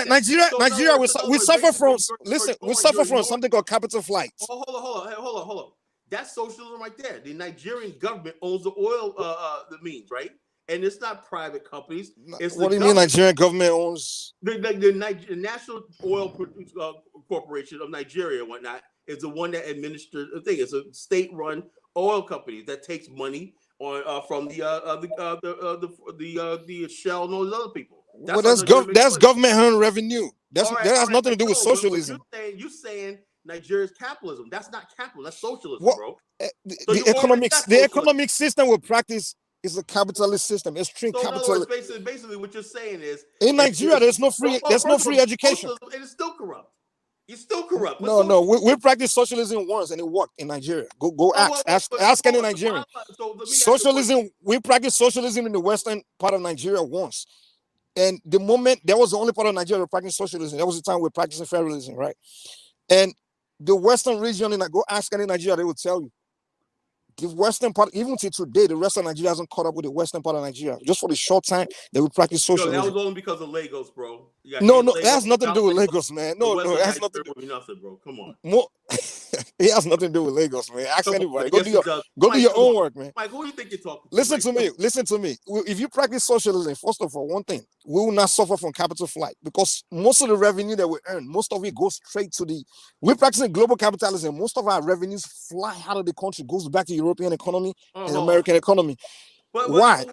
Nigeria, we suffer from something called capital flight. Hold on. That's socialism right there. The Nigerian government owns the oil, the means, right? And it's not private companies. What do you mean Nigerian government owns? The National Oil Corporation of Nigeria and whatnot is the one that administers the thing. It's a state-run oil company that takes money from the Shell and all those other people. That's government-owned revenue. That has nothing to do with socialism. You're saying Nigeria's capitalism. That's not capitalism. That's socialism, bro. The economic system we practice is a capitalist system. Extreme capitalism. Basically, what you're saying is in Nigeria, there's no free education. And it's still corrupt. You're still corrupt. No. We practiced socialism once and it worked in Nigeria. Go ask any Nigerian. Socialism. We practiced socialism in the western part of Nigeria once, and the moment that was the only part of Nigeria we practiced socialism. That was the time we were practicing federalism, right? And the western region, and I go ask any Nigeria, they will tell you. The western part, even till today, the rest of Nigeria hasn't caught up with the western part of Nigeria. Just for the short time that we practice socialism. That was only because of Lagos, bro. No, it has nothing to do with Lagos, man. No, it has nothing to do with nothing, bro. Come on. It has nothing to do with Lagos, man. Ask anybody. Go do your own work, man. Mike, who do you think you're talking to? Listen to me. If you practice socialism, first of all, one thing, we will not suffer from capital flight because most of the revenue that we earn, most of it goes straight to we're practicing global capitalism. Most of our revenues fly out of the country, goes back to European economy and American economy. Why?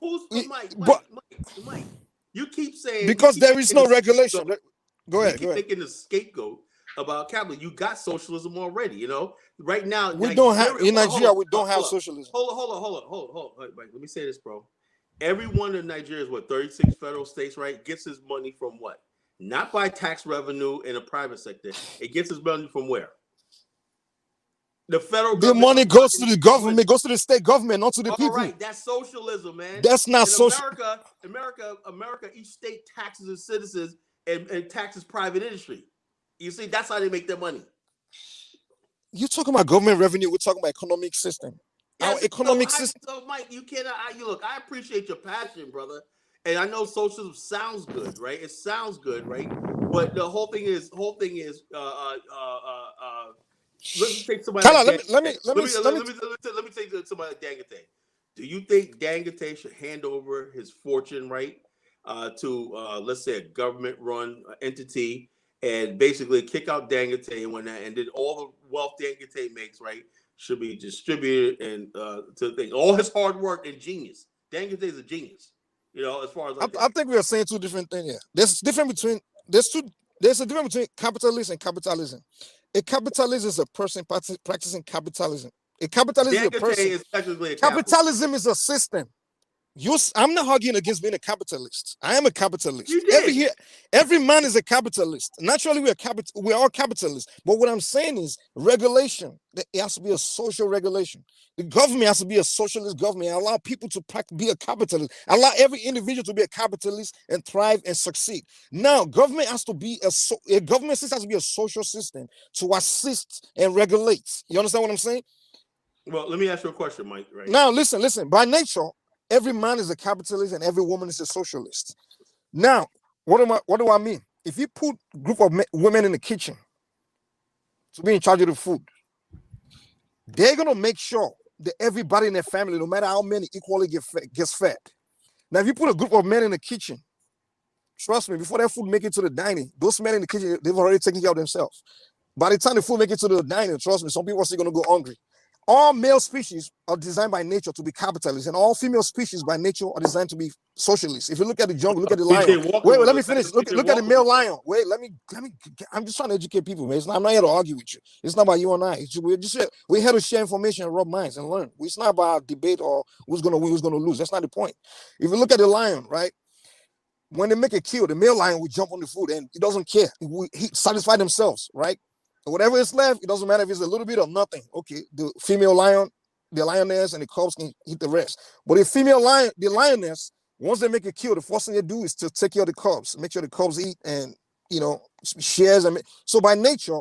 Mike, you keep saying because there is no regulation. Go ahead. Thinking the scapegoat about capitalism. You got socialism already. Right now we don't have in Nigeria. We don't have socialism. Hold on. Mike, let me say this, bro. Every one of Nigeria's 36 federal states, right, gets his money from what? Not by tax revenue in the private sector. It gets his money from where? The federal government. The money goes to the government, goes to the state government, not to the people. All right, that's socialism, man. That's not socialism. America, each state taxes its citizens and taxes private industry. You see, that's how they make their money. You're talking about government revenue. We're talking about economic system. Our economic system. So, Mike, you cannot. Look, I appreciate your passion, brother, and I know socialism sounds good, right? It sounds good, right? But the whole thing is. Let's take somebody. Let me take somebody like Dangote. Do you think Dangote should hand over his fortune, right? to let's say a government-run entity and basically kick out Dangote and whatnot, and then all the wealth Dangote makes, right, should be distributed and to the thing. All his hard work and genius. Dangote is a genius, you know, as far as I think we are saying two different things here. There's a difference between capitalism and capitalism. A capitalist is a person practicing capitalism. A capitalist is a person. is technically a capitalism is a system. I'm not arguing against being a capitalist. I am a capitalist. You did. Every man is a capitalist. Naturally, we're all capitalists. But what I'm saying is regulation. It has to be a social regulation. The government has to be a socialist government and allow people to be a capitalist. Allow every individual to be a capitalist and thrive and succeed. Now, government has to be a government system has to be a social system to assist and regulate. You understand what I'm saying? Well, let me ask you a question, Mike. Right now, listen. By nature, every man is a capitalist and every woman is a socialist. Now, what do I mean? If you put a group of women in the kitchen to be in charge of the food, they're going to make sure that everybody in their family, no matter how many, equally gets fed. Now, if you put a group of men in the kitchen, trust me, before that food make it to the dining, those men in the kitchen, they've already taken care of themselves. By the time the food make it to the dining, trust me, some people are still going to go hungry. All male species are designed by nature to be capitalists, and all female species by nature are designed to be socialists. If you look at the jungle, look at the lion. Wait, let me finish. Look at the male lion. Wait, let me. I'm just trying to educate people, man. I'm not here to argue with you. It's not about you and I. We're here to share information and rub minds and learn. It's not about debate or who's going to win, who's going to lose. That's not the point. If you look at the lion, right? When they make a kill, the male lion will jump on the food and he doesn't care. He satisfy themselves, right? Whatever is left, it doesn't matter if it's a little bit or nothing. Okay, the female lion, the lioness, and the cubs can eat the rest. But the female lion, the lioness, once they make a kill, the first thing they do is to take care of the cubs, make sure the cubs eat and, you know, shares. So by nature,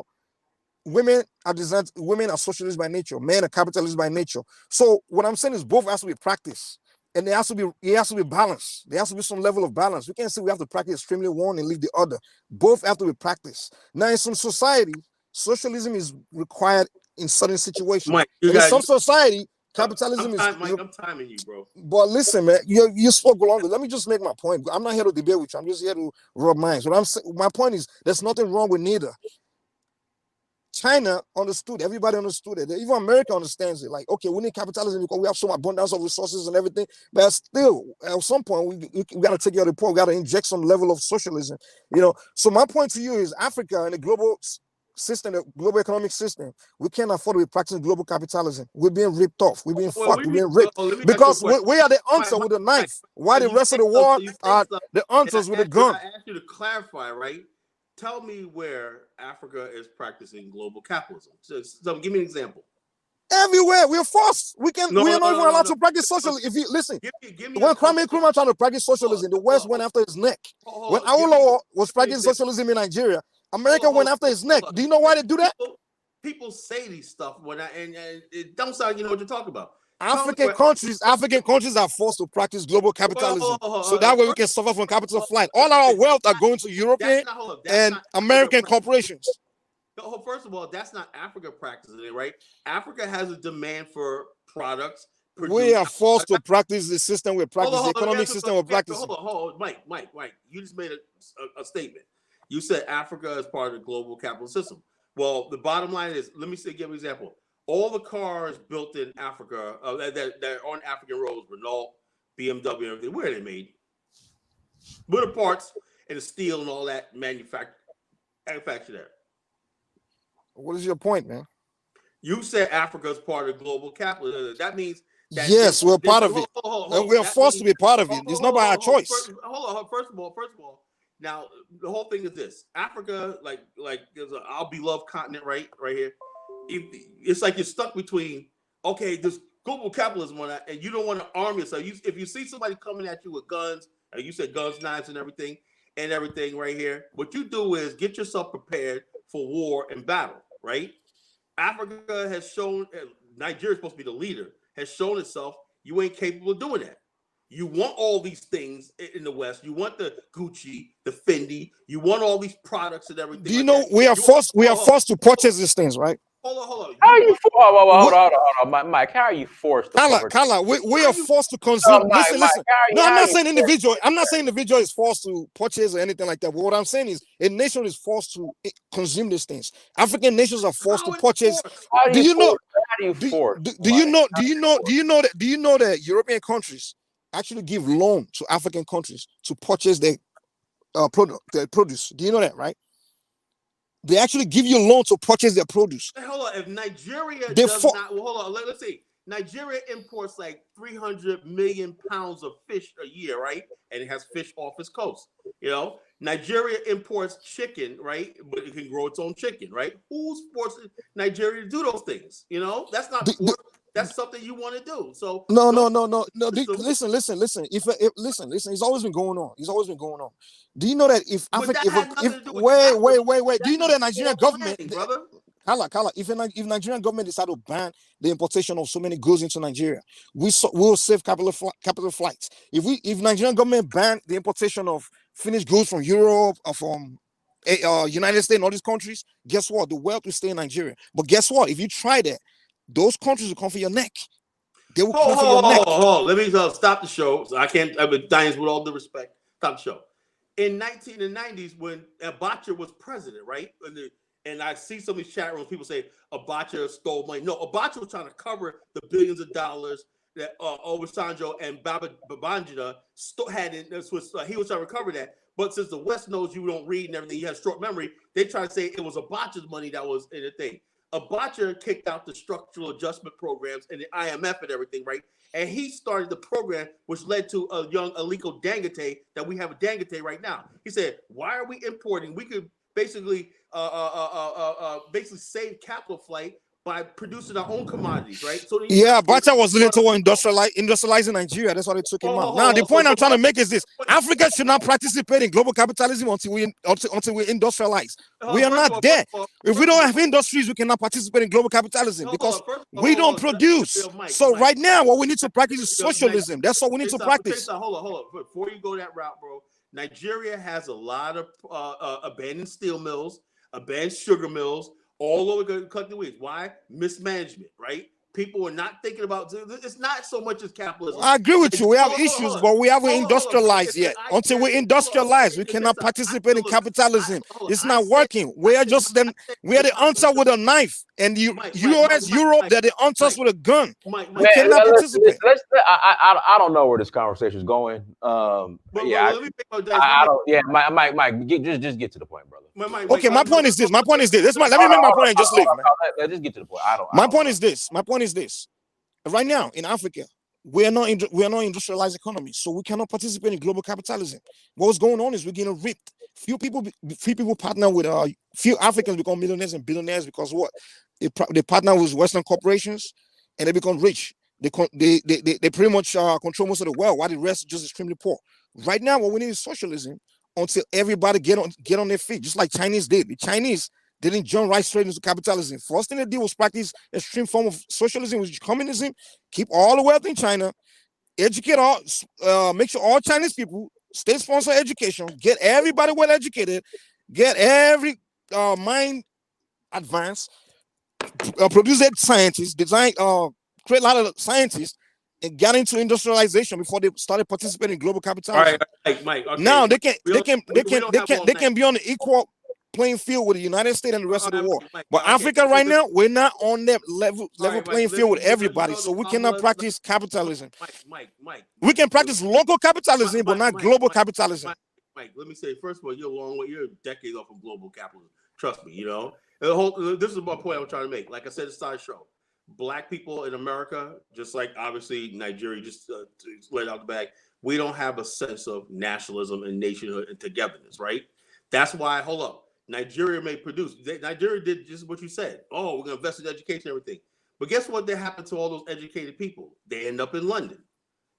women are socialists by nature, men are capitalists by nature. So what I'm saying is both has to be practiced. And it has to be balanced. There has to be some level of balance. We can't say we have to practice extremely one and leave the other. Both have to be practiced. Now, in some society, socialism is required in certain situations. Mike, in some society, capitalism is. Mike, I'm timing you, bro. But listen, man, you spoke longer. Let me just make my point. I'm not here to debate with you. I'm just here to rub minds. My point is, there's nothing wrong with neither. China understood. Everybody understood it. Even America understands it. Like, okay, we need capitalism because we have some abundance of resources and everything. But still, at some point, we got to take care of the poor. We got to inject some level of socialism. You know. So my point to you is, Africa and the global system, the global economic system, we can't afford to be practicing global capitalism. We're being ripped off. We're being fucked. We're being ripped because we are the hunter with the knife. Why the rest of the world are the hunters with the gun? I asked you to clarify, right? Tell me where Africa is practicing global capitalism. So give me an example. Everywhere we're forced. We are not even allowed to practice socialism. If you listen, when Kwame Nkrumah trying to practice socialism, the West went after his neck. When Awolowo was practicing socialism in Nigeria, America went after his neck. Do you know why they do that? People say these stuff and it don't sound you know what you're talking about. African countries are forced to practice global capitalism, so that way we can suffer from capital flight. All our wealth are going to European and American corporations. First of all, that's not Africa practicing it, right? Africa has a demand for products. We are forced to practice the system we practice, the economic system we practice. Hold on, Mike. You just made a statement. You said Africa is part of the global capital system. Well, the bottom line is, let me give an example. All the cars built in Africa that are on African roads, Renault, BMW, and everything, where are they made? Where are the parts and the steel and all that manufactured there? What is your point, man? You said Africa is part of global capitalism. That means that yes, we're part of it, and we are forced to be part of it. It's not by our choice. Hold on. First of all. Now the whole thing is this: Africa, like there's our beloved continent, right here. It's like you're stuck between this global capitalism and you don't want to arm yourself. If you see somebody coming at you with guns, you said guns, knives, and everything right here. What you do is get yourself prepared for war and battle, right? Africa has shown, Nigeria is supposed to be the leader, has shown itself you ain't capable of doing that. You want all these things in the West. You want the Gucci, the Fendi. You want all these products and everything. Do you know we are forced to purchase these things, right? Hold on. How are you? Hold What- on. Mike, how are you forced to Carla, cover? Carla, we are forced to No, consume. Mike, Listen. No, how I'm are not you saying forced? individual. I'm not saying individual is forced to purchase or anything like that. But what I'm saying is a nation is forced to consume these things. African nations are forced to How is it purchase. forced? How do Do you you know? force? How do you Do, force? do you know? Do you know that European countries actually give loan to African countries to purchase their produce? Do you know that, right? They actually give you a loan to purchase their produce. Hey, hold on. If Nigeria They does for- not, well, hold on. Let's see. Nigeria imports like 300 million pounds of fish a year, right? And it has fish off its coast. You know, Nigeria imports chicken, right? But it can grow its own chicken, right? Who's forcing Nigeria to do those things? You know, that's not forced. That's something you want to do. So No. system, Listen. If listen, it's always been going on. It's always been going on. Do you know that if but Africa, that has nothing to do with wait. Do you know that Nigerian government, planning, brother? Carla, if Nigerian government decide to ban the importation of so many goods into Nigeria, we'll save capital flights. If Nigerian government ban the importation of finished goods from Europe or from United States and all these countries, guess what? The wealth will stay in Nigeria. But guess what? If you try that, those countries will come for your neck. They will come for your neck. Hold on. Let me stop the show. So I can't. I've been dying with all due respect. Stop the show. In 1990s, when Abacha was president, right? And I see some of these chat rooms, people say Abacha stole money. No, Abacha was trying to cover the billions of dollars that Obasanjo and Babangida had. He was trying to recover that. But since the West knows you don't read and everything, you have short memory, they try to say it was Abacha's money that was in the thing. Abacha kicked out the structural adjustment programs and the IMF and everything, right? And he started the program, which led to a young Aliko Dangote that we have a Dangote right now. He said, "Why are we importing? We could basically save capital flight by producing our own commodities, right?" So yeah, Abacha was willing to industrializing Nigeria. That's why they took him out. Now, the point I'm trying to make is this: Africa should not participate in global capitalism until we industrialize. We are not there. If we don't have industries, we cannot participate in global capitalism because we don't produce. So right now, what we need to practice is socialism. That's what we need to practice. Hold on. Before you go that route, bro, Nigeria has a lot of abandoned steel mills, abandoned sugar mills, all over the country. Why? Mismanagement, right? People are not thinking about it's not so much as capitalism. I agree with you. We have issues, but we haven't industrialized yet. Until we industrialize, we cannot participate in capitalism. It's not working. We are just we are the hunter with a knife, and the US, Europe, they're the hunters with a gun. We cannot participate. I don't know where this conversation is going. I don't. Yeah, Mike, just get to the point, brother. Okay, my point is this. Let me make my point and just leave, man. Let's just get to the point. My point is this. Right now in Africa, we are not industrialized economy, so we cannot participate in global capitalism. What's going on is we're getting ripped. Few people partner with few Africans become millionaires and billionaires because what? They partner with Western corporations and they become rich. They pretty much control most of the world, while the rest is just extremely poor. Right now, what we need is socialism until everybody get on their feet, just like Chinese did. The Chinese didn't jump right straight into capitalism. First thing they did was practice extreme form of socialism, which is communism. Keep all the wealth in China, educate make sure all Chinese people state-sponsored education, get everybody well educated, get every mind advanced, produce scientists, create a lot of scientists, and got into industrialization before they started participating in global capitalism. All right, Mike. Okay. Now they can be on the equal playing field with the United States and the rest of the world. But Africa right now, we're not on that level playing field with everybody, so we cannot practice capitalism. Mike. We can practice local capitalism, but not global capitalism. Mike, let me say, first of all, you're decades off of global capitalism. Trust me, this is my point I'm trying to make. Like I said, it's not a show. Black people in America, just like obviously Nigeria, just let out the bag, we don't have a sense of nationalism and nationhood and togetherness, right? That's why, hold up, Nigeria may produce. Nigeria did just what you said. Oh, we're going to invest in education and everything. But guess what happened to all those educated people? They end up in London,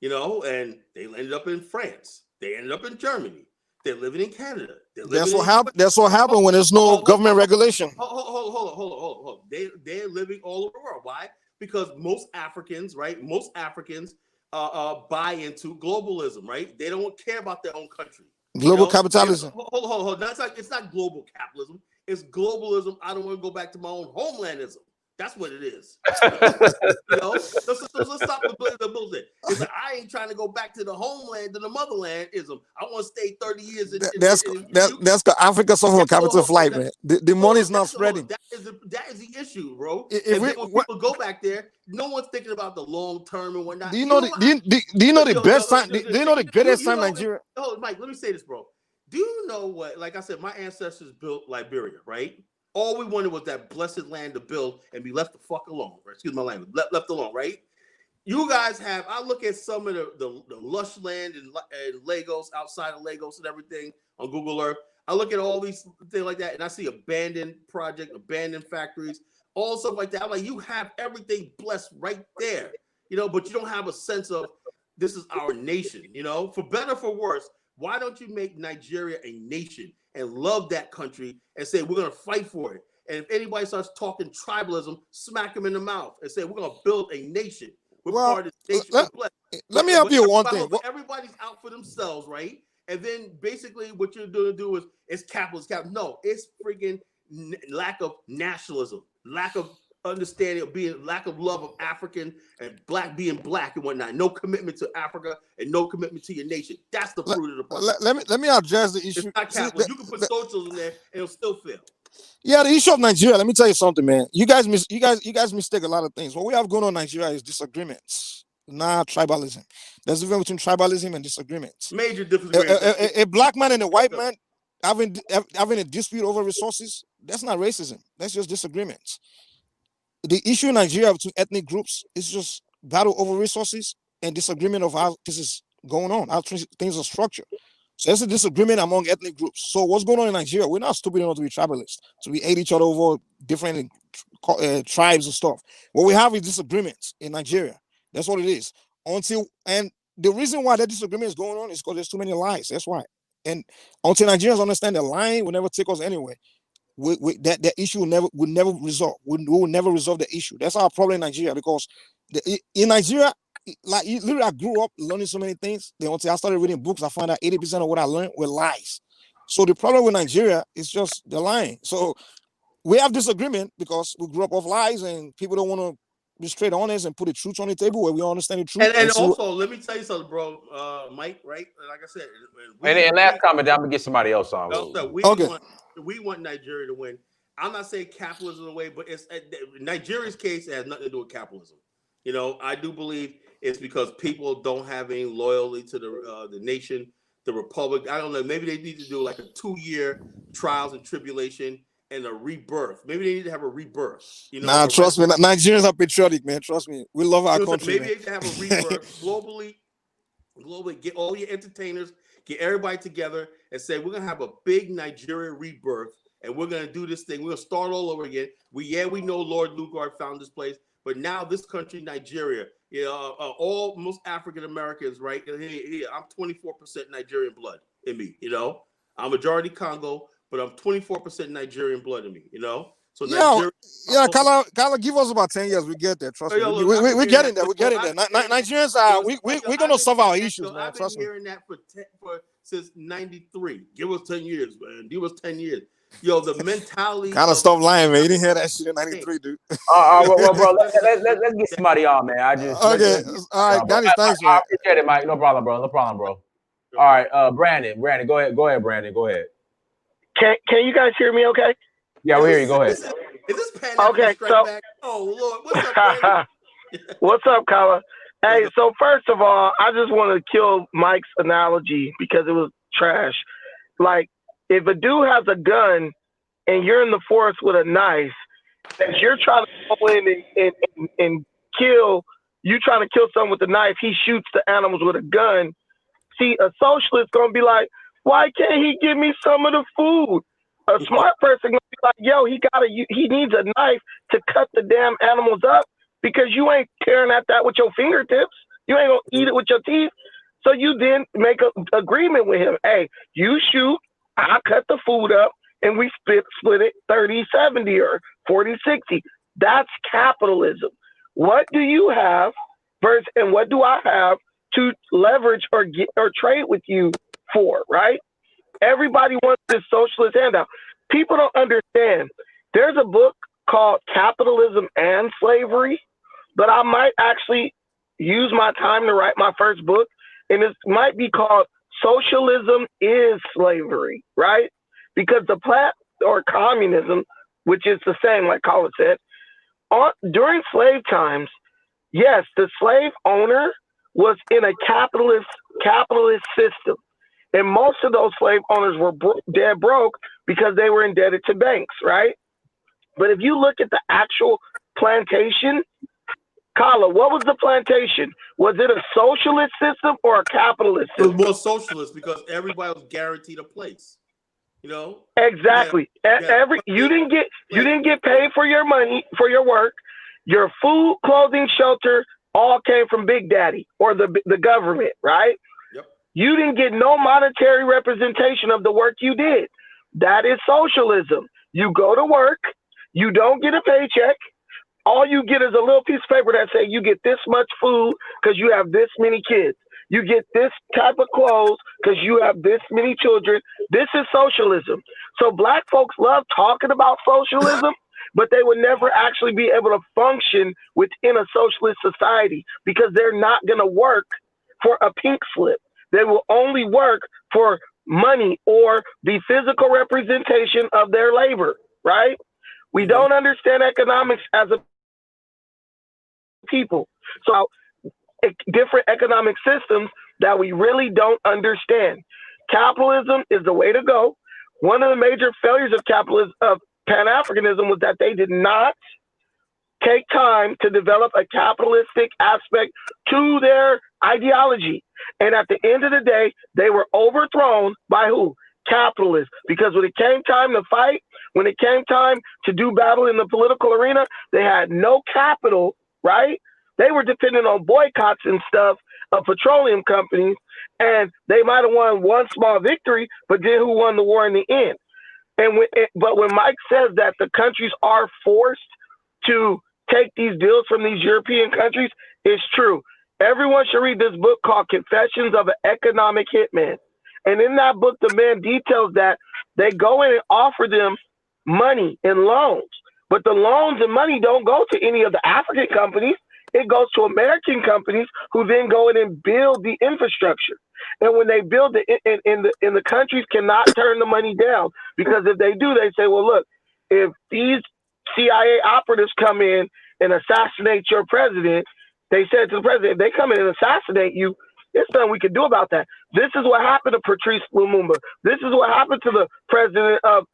and they ended up in France. They ended up in Germany. They're living in Canada. That's what happened when there's no government regulation. Hold on. They're living all over the world. Why? Because most Africans, right? Buy into globalism, right? They don't care about their own country. Global capitalism. Hold on. It's not global capitalism. It's globalism. I don't want to go back to my own homelandism. That's what it is. You know, let's stop the bullshit. It's like I ain't trying to go back to the homeland, to the motherlandism. I want to stay 30 years in that's Africa suffering from capital flight, man. The money is not spreading. That is the issue, bro. If and then when people go back there, no one's thinking about the long term and whatnot. Do you know the best time? Do you know the greatest time Nigeria? Oh, Mike, let me say this, bro. Do you know what? Like I said, my ancestors built Liberia, right? All we wanted was that blessed land to build and be left the fuck alone. Right? Excuse my language. Left alone, right? You guys have. I look at some of the lush land in Lagos, outside of Lagos and everything on Google Earth. I look at all these things like that, and I see abandoned projects, abandoned factories, all stuff like that. I'm like, you have everything blessed right there, you know, but you don't have a sense of this is our nation, you know, for better or for worse. Why don't you make Nigeria a nation and love that country and say, we're going to fight for it? And if anybody starts talking tribalism, smack them in the mouth and say, we're going to build a nation. We're part of the nation. Let me help you one thing. Everybody's out for themselves, right? And then basically what you're going to do is it's capitalist. No, it's freaking lack of nationalism, lack of understanding of being, lack of love of African and black being black and whatnot. No commitment to Africa and no commitment to your nation. That's the fruit of the problem. Let me address the issue. It's not capital. You can put socialism there and it'll still fail. Yeah, the issue of Nigeria. Let me tell you something, man. You guys mistake a lot of things. What we have going on in Nigeria is disagreements, not tribalism. There's a difference between tribalism and disagreements. Major difference. A black man and a white man having a dispute over resources. That's not racism. That's just disagreements. The issue in Nigeria between ethnic groups is just battle over resources and disagreement of how this is going on, how things are structured. So there's a disagreement among ethnic groups. So what's going on in Nigeria? We're not stupid enough to be tribalists, to we hate each other over different tribes and stuff. What we have is disagreements in Nigeria. That's what it is. And the reason why that disagreement is going on is because there's too many lies. That's why. And until Nigerians understand that lying will never take us anywhere, that issue will never resolve. We will never resolve the issue. That's our problem in Nigeria, because in Nigeria, like literally, I grew up learning so many things. Then until I started reading books, I found out 80% of what I learned were lies. So the problem with Nigeria is just the lying. So we have disagreement because we grew up off lies, and people don't want to be straight honest and put the truth on the table where we understand the truth. And also, let me tell you something, bro, Mike. Right? Like I said, and last comment, I'm gonna get somebody else on. We want Nigeria to win. I'm not saying capitalism in a way, but it's Nigeria's case. It has nothing to do with capitalism. You know, I do believe it's because people don't have any loyalty to the nation, the republic. I don't know. Maybe they need to do like a 2-year trials and tribulation and a rebirth. Maybe they need to have a rebirth. You know, nah, trust me. Nigerians are patriotic, man. Trust me. We love our country. Maybe they have a rebirth globally. Get all your entertainers, get everybody together and say, we're going to have a big Nigeria rebirth and we're going to do this thing. We're going to start all over again. We know Lord Lugard found this place, but now this country, Nigeria, you know, most African Americans, right? Here, I'm 24% Nigerian blood in me, you know. I'm majority Congo, but I'm 24% Nigerian blood in me, you know. So Kala, give us about 10 years. We get there. Trust me. We're getting there. We're getting there. Nigerians are. We're gonna solve our issues, man. Trust me. I've been hearing that since '93. Give us 10 years, man. Give us 10 years. Yo, the mentality. Kind of stop lying, man. You didn't hear that shit in '93, dude. Well, bro, let's get somebody on, man. All right, Danny, thanks, man. I appreciate it, Mike. No problem, bro. All right, Brandon, go ahead, Brandon. Go ahead. Can you guys hear me? Okay. Yeah, we hear you. Go ahead. Is this pandemic strike back? Oh Lord, what's up, Brandon? What's up, Kala? Hey, so first of all, I just want to kill Mike's analogy because it was trash. Like, if a dude has a gun and you're in the forest with a knife, and you're trying to go in and kill, you trying to kill someone with a knife, he shoots the animals with a gun. See, a socialist gonna be like, why can't he give me some of the food? A smart person gonna be like, yo, he needs a knife to cut the damn animals up because you ain't tearing at that with your fingertips. You ain't gonna eat it with your teeth. So you then make an agreement with him. Hey, you shoot, I cut the food up, and we split it 30-70 or 40-60. That's capitalism. What do you have versus and what do I have to leverage or trade with you for, right? Everybody wants this socialist handout. People don't understand. There's a book called Capitalism and Slavery, but I might actually use my time to write my first book, and it might be called Socialism is Slavery, right? Because or communism, which is the same, like Colin said, during slave times, yes, the slave owner was in a capitalist system. And most of those slave owners were dead broke because they were indebted to banks, right? But if you look at the actual plantation, Kala, what was the plantation? Was it a socialist system or a capitalist It was system? more socialist because everybody was guaranteed a place. You know? Exactly. You didn't get paid for your money, for your work. Your food, clothing, shelter all came from Big Daddy or the government, right? Yep. You didn't get no monetary representation of the work you did. That is socialism. You go to work, you don't get a paycheck. All you get is a little piece of paper that say you get this much food because you have this many kids. You get this type of clothes because you have this many children. This is socialism. So black folks love talking about socialism, but they would never actually be able to function within a socialist society because they're not going to work for a pink slip. They will only work for money or the physical representation of their labor, right? We don't understand economics as a people. So different economic systems that we really don't understand. Capitalism is the way to go. One of the major failures of capitalism, of Pan-Africanism, was that they did not take time to develop a capitalistic aspect to their ideology. And at the end of the day, they were overthrown by who? Capitalists. Because when it came time to fight, when it came time to do battle in the political arena, they had no capital, right? They were dependent on boycotts and stuff of petroleum companies, and they might have won one small victory, but then who won the war in the end? But when Mike says that the countries are forced to take these deals from these European countries, it's true. Everyone should read this book called Confessions of an Economic Hitman. And in that book, the man details that they go in and offer them money and loans. But the loans and money don't go to any of the African companies. It goes to American companies who then go in and build the infrastructure. And when they build it, in the countries cannot turn the money down, because if they do, they say, well, look, if these CIA operatives come in and assassinate your president, they said to the president, if they come in and assassinate you, there's nothing we can do about that. This is what happened to Patrice Lumumba. This is what happened to the president of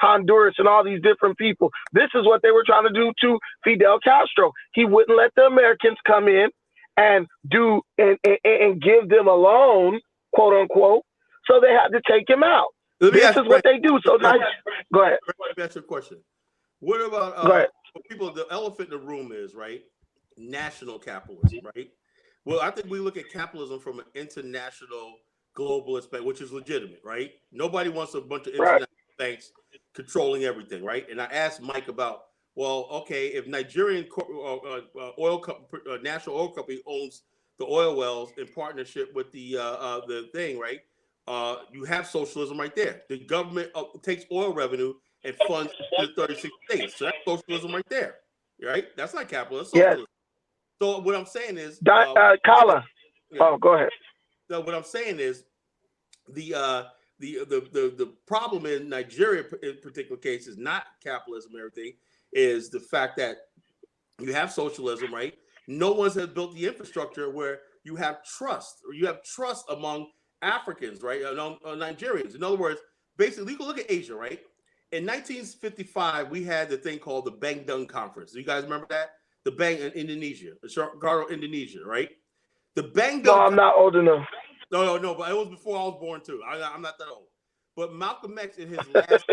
Honduras and all these different people. This is what they were trying to do to Fidel Castro. He wouldn't let the Americans come in and do and give them a loan, quote unquote. So they had to take him out. This is what they do. So now, go ahead. Let me ask you a question. What about people? The elephant in the room is, right, national capitalism, right? Well, I think we look at capitalism from an international globalist bank, which is legitimate, right? Nobody wants a bunch of international banks controlling everything, right? And I asked Mike about, well, okay, if Nigerian national oil company owns the oil wells in partnership with the thing, right? You have socialism right there. The government takes oil revenue and funds the 36 states. So that's socialism right there, right? That's not capitalism. Socialism. Yes. So what I'm saying is, Kala. Oh, go ahead. So what I'm saying is, the problem in Nigeria, in particular case, is not capitalism. Everything is the fact that you have socialism, right? No one has built the infrastructure where you have trust, or you have trust among Africans, right? Nigerians. In other words, basically, you can look at Asia, right? In 1955, we had the thing called the Bandung Conference. Do you guys remember that? The Bang in Indonesia, Jakarta, Indonesia, right? The Bandung. No, I'm not old enough. No, but it was before I was born too. I'm not that old. But Malcolm X, in his last,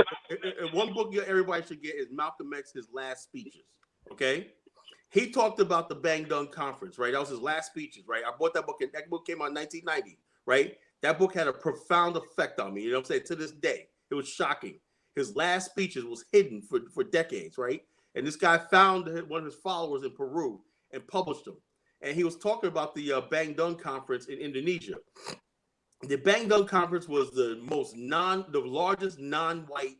one book everybody should get is Malcolm X, his last speeches. Okay, he talked about the Bandung Conference, right? That was his last speeches, right? I bought that book. That book came out in 1990, right? That book had a profound effect on me. You know what I'm saying? To this day, it was shocking. His last speeches was hidden for decades, right? And this guy found one of his followers in Peru and published them. And he was talking about the Bandung Conference in Indonesia. The Bandung Conference was the largest non-white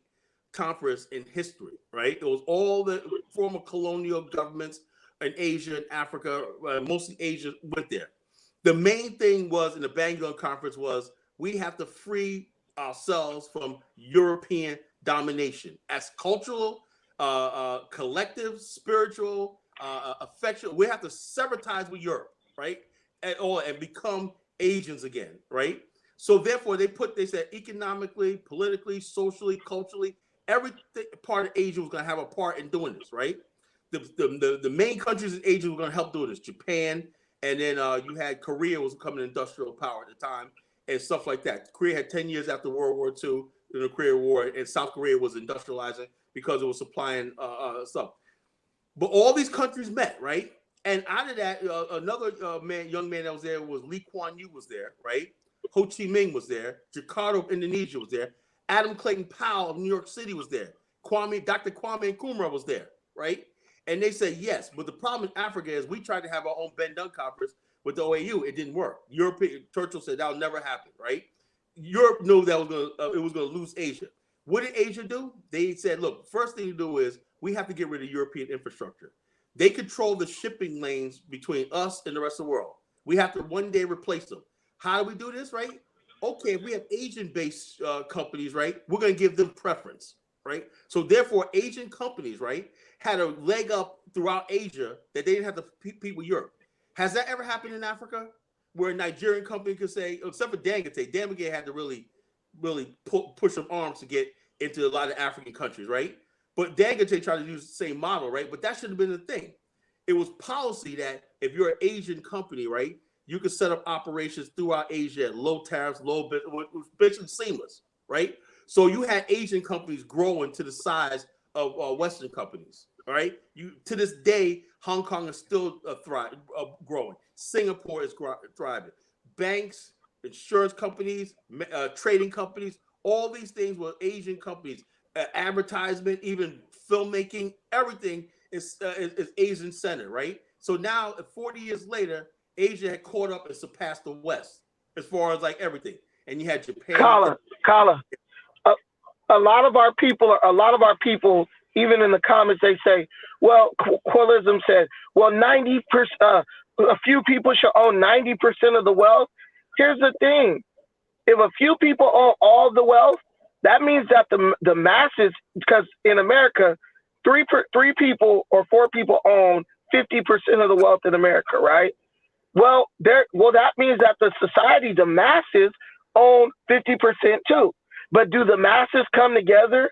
conference in history, right? It was all the former colonial governments in Asia and Africa, mostly Asia, went there. The main thing was in the Bangalore conference was we have to free ourselves from European domination as cultural, collective, spiritual, affection. We have to sever ties with Europe, right? And become Asians again, right? So therefore, they said economically, politically, socially, culturally, every part of Asia was going to have a part in doing this, right? The main countries in Asia were going to help do this. Japan, and then you had Korea was becoming an industrial power at the time, and stuff like that. Korea had 10 years after World War II, in the Korea War, and South Korea was industrializing because it was supplying stuff. But all these countries met, right? And out of that, another young man that was there was Lee Kuan Yew was there, right? Ho Chi Minh was there. Jakarta of Indonesia was there. Adam Clayton Powell of New York City was there. Dr. Kwame Nkrumah was there, right? And they said yes, but the problem in Africa is we tried to have our own Ben Dunn conference with the OAU. It didn't work. Churchill said that'll never happen, right? Europe knew that it was going to lose Asia. What did Asia do? They said, look, first thing to do is we have to get rid of European infrastructure. They control the shipping lanes between us and the rest of the world. We have to one day replace them. How do we do this, right? Okay, if we have Asian-based companies, right, we're going to give them preference, right? So therefore, Asian companies, right, had a leg up throughout Asia that they didn't have to compete with Europe. Has that ever happened in Africa, where a Nigerian company could say, except for Dangote, Dangote had to really push some arms to get into a lot of African countries, right? But Dangote tried to use the same model, right? But that should have been the thing. It was policy that if you're an Asian company, right, you could set up operations throughout Asia at low tariffs, low bit, basically seamless, right? So you had Asian companies growing to the size of Western companies, all right? To this day, Hong Kong is still growing. Singapore is thriving. Banks, insurance companies, trading companies, all these things were Asian companies. Advertisement, even filmmaking, everything is Asian centered, right? So now, 40 years later, Asia had caught up and surpassed the West as far as like everything. And you had Japan. Kala, a lot of our people, even in the comments, they say, well, Quillism said, well, 90%, a few people should own 90% of the wealth. Here's the thing. If a few people own all the wealth, that means that the masses, because in America, three people or four people own 50% of the wealth in America, right? Well, that means that the society, the masses, own 50% too. But do the masses come together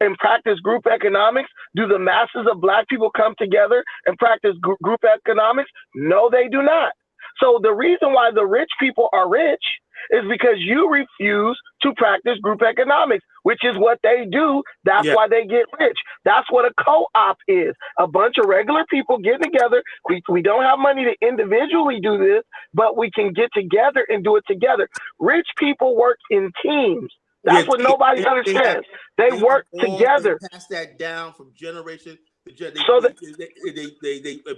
and practice group economics? Do the masses of Black people come together and practice group economics? No, they do not. So the reason why the rich people are rich is because you refuse to practice group economics, which is what they do. That's why they get rich. That's what a co-op is. A bunch of regular people getting together. We don't have money to individually do this, but we can get together and do it together. Rich people work in teams. That's what nobody understands. They work together. They pass that down from generation to generation. So they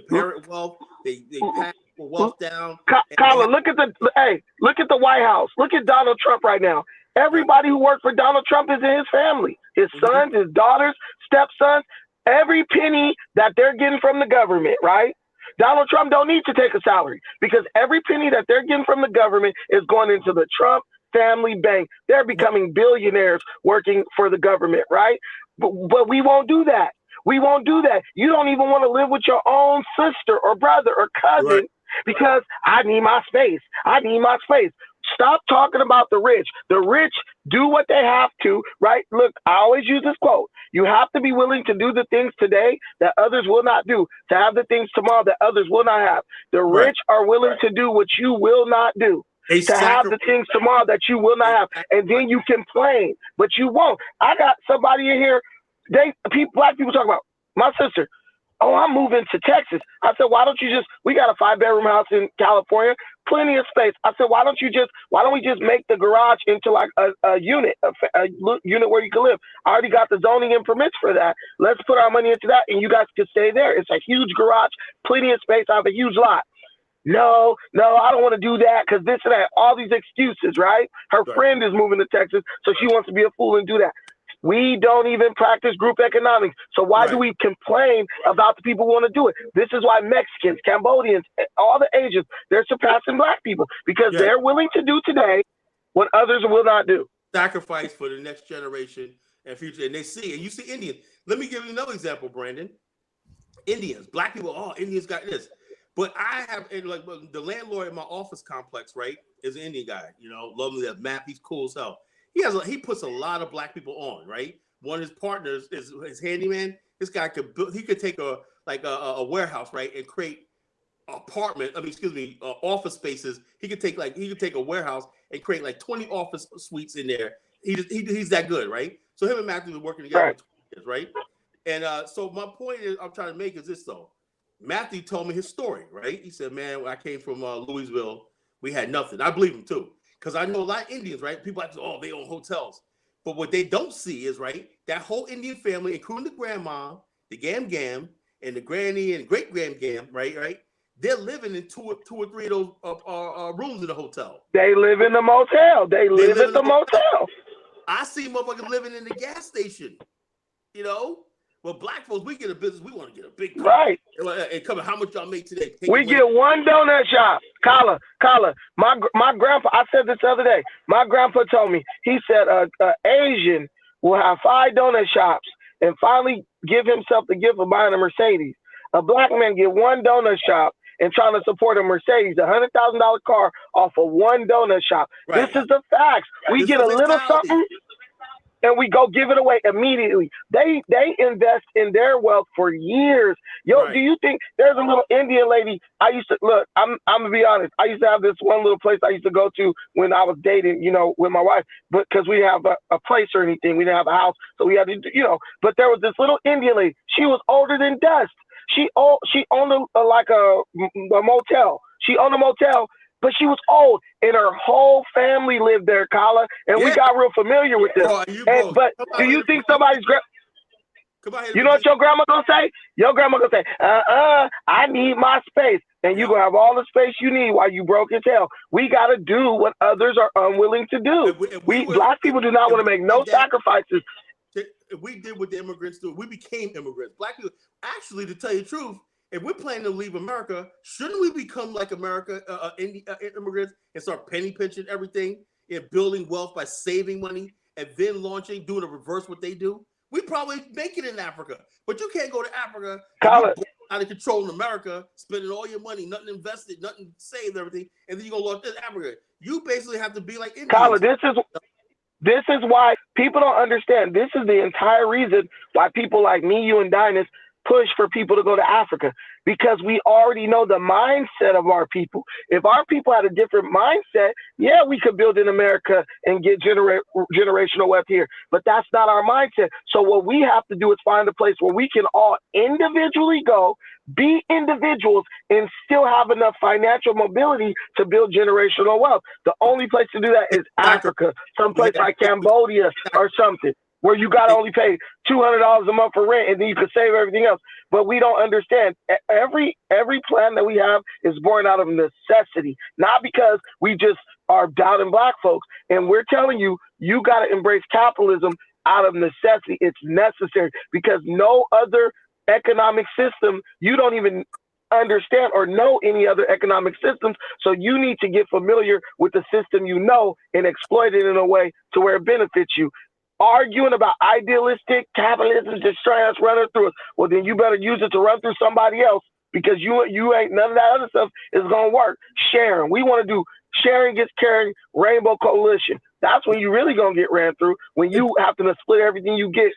inherit wealth. They pass wealth down. Colin, look at the White House. Look at Donald Trump right now. Everybody who worked for Donald Trump is in his family. His sons, his daughters, stepsons. Every penny that they're getting from the government, right? Donald Trump don't need to take a salary because every penny that they're getting from the government is going into the Trump family bank. They're becoming billionaires working for the government, right? But we won't do that. We won't do that. You don't even want to live with your own sister or brother or cousin because I need my space. I need my space. Stop talking about the rich. The rich do what they have to, right? Look, I always use this quote. You have to be willing to do the things today that others will not do, to have the things tomorrow that others will not have. The rich are willing to do what you will not do. To have the things tomorrow that you will not have. And then you complain, but you won't. I got somebody in here, Black people talk about, my sister, oh, I'm moving to Texas. I said, why don't we got a 5-bedroom house in California, plenty of space. I said, why don't we just make the garage into like a unit, a unit where you can live? I already got the zoning and permits for that. Let's put our money into that and you guys can stay there. It's a huge garage, plenty of space. I have a huge lot. No, I don't want to do that because this and that, all these excuses, right? Her friend is moving to Texas, so she wants to be a fool and do that. We don't even practice group economics. So why do we complain about the people who want to do it? This is why Mexicans, Cambodians, all the Asians, they're surpassing black people because they're willing to do today what others will not do. Sacrifice for the next generation and future. And they see, and you see Indians. Let me give you another example, Brandon. Indians, black people, Indians got this. But I have, like, the landlord in my office complex, right, is an Indian guy, you know, lovely, that map, he's cool as hell. He puts a lot of black people on, right? One of his partners is his handyman. This guy could take a warehouse, right, and create office spaces. He could take a warehouse and create like 20 office suites in there. He's that good, right? So him and Matthew are working together for 20 years, right? And so my point I'm trying to make is this though. Matthew told me his story, right? He said, man, when I came from Louisville, we had nothing. I believe him too. Because I know a lot of Indians, right? People like, they own hotels. But what they don't see is, right, that whole Indian family, including the grandma, the gam, and the granny and great gam, right? They're living in two or three of those rooms in the hotel. They live in the motel. They live at the motel. I see motherfuckers living in the gas station, you know? Well, black folks, we get a business. We want to get a big car. Right. And come on, how much y'all make today? We get one donut shop. Kala. My grandpa, I said this the other day. My grandpa told me, he said Asian will have 5 donut shops and finally give himself the gift of buying a Mercedes. A black man get one donut shop and trying to support a Mercedes, a $100,000 car off of one donut shop. Right. This is the facts. We get a little something and we go give it away immediately. They invest in their wealth for years. Do you think there's a little Indian lady? I used to look. I'm gonna be honest. I used to have this one little place I used to go to when I was dating, with my wife. But because we didn't have a place or anything, we didn't have a house, so we had to, But there was this little Indian lady. She was older than dust. She owned a motel. She owned a motel. But she was old, and her whole family lived there, Kala, and we got real familiar with this. But do you think somebody's you know what your grandma gonna say? Your grandma gonna say, I need my space, and you gonna have all the space you need while you broke as hell. We gotta do what others are unwilling to do. Black people do not want to make no sacrifices. If we did what the immigrants do, we became immigrants. Black people, actually, to tell you the truth, if we're planning to leave America, shouldn't we become like America, immigrants, and start penny pinching everything and building wealth by saving money and then doing the reverse what they do? We probably make it in Africa, but you can't go to Africa out of control in America, spending all your money, nothing invested, nothing saved, everything, and then you go launch this Africa. You basically have to be like Indians. Kala, this is why people don't understand. This is the entire reason why people like me, you, and Dynas push for people to go to Africa, because we already know the mindset of our people. If our people had a different mindset, we could build in America and get generational wealth here, but that's not our mindset. So what we have to do is find a place where we can all individually go, be individuals, and still have enough financial mobility to build generational wealth. The only place to do that is Africa, someplace like Cambodia or something, where you got to only pay $200 a month for rent and then you can save everything else. But we don't understand. Every plan that we have is born out of necessity, not because we just are doubting black folks. And we're telling you, you got to embrace capitalism out of necessity. It's necessary because no other economic system, you don't even understand or know any other economic systems. So you need to get familiar with the system and exploit it in a way to where it benefits you. Arguing about idealistic capitalism destroying us, running through us. Well, then you better use it to run through somebody else, because you ain't, none of that other stuff is gonna work. Sharing, we want to do sharing gets caring, rainbow coalition. That's when you really gonna get ran through, when you have to split everything you get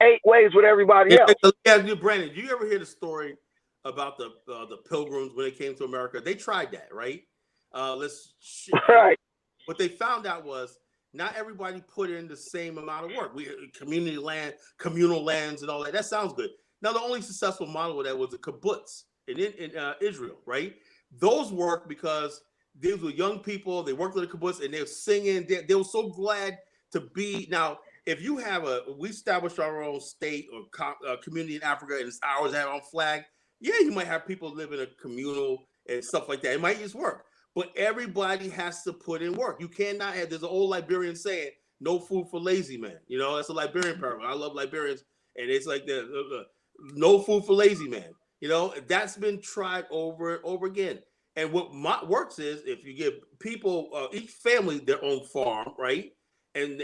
8 ways with everybody else. Brandon, do you ever hear the story about the Pilgrims when they came to America? They tried that, right? Right. What they found out was, not everybody put in the same amount of work. We communal lands and all that. That sounds good. Now, the only successful model of that was the kibbutz in Israel, right? Those worked because these were young people. They worked at the kibbutz and they were singing. They were so glad to be. Now, if you have we established our own state or community in Africa and it's ours, have our own flag. Yeah, you might have people live in a communal and stuff like that. It might just work. But everybody has to put in work. You cannot have, there's an old Liberian saying, no food for lazy men. You know, that's a Liberian proverb. I love Liberians, and it's like the no food for lazy men. You know, that's been tried over and over again. And what works is if you give people, each family, their own farm, right? And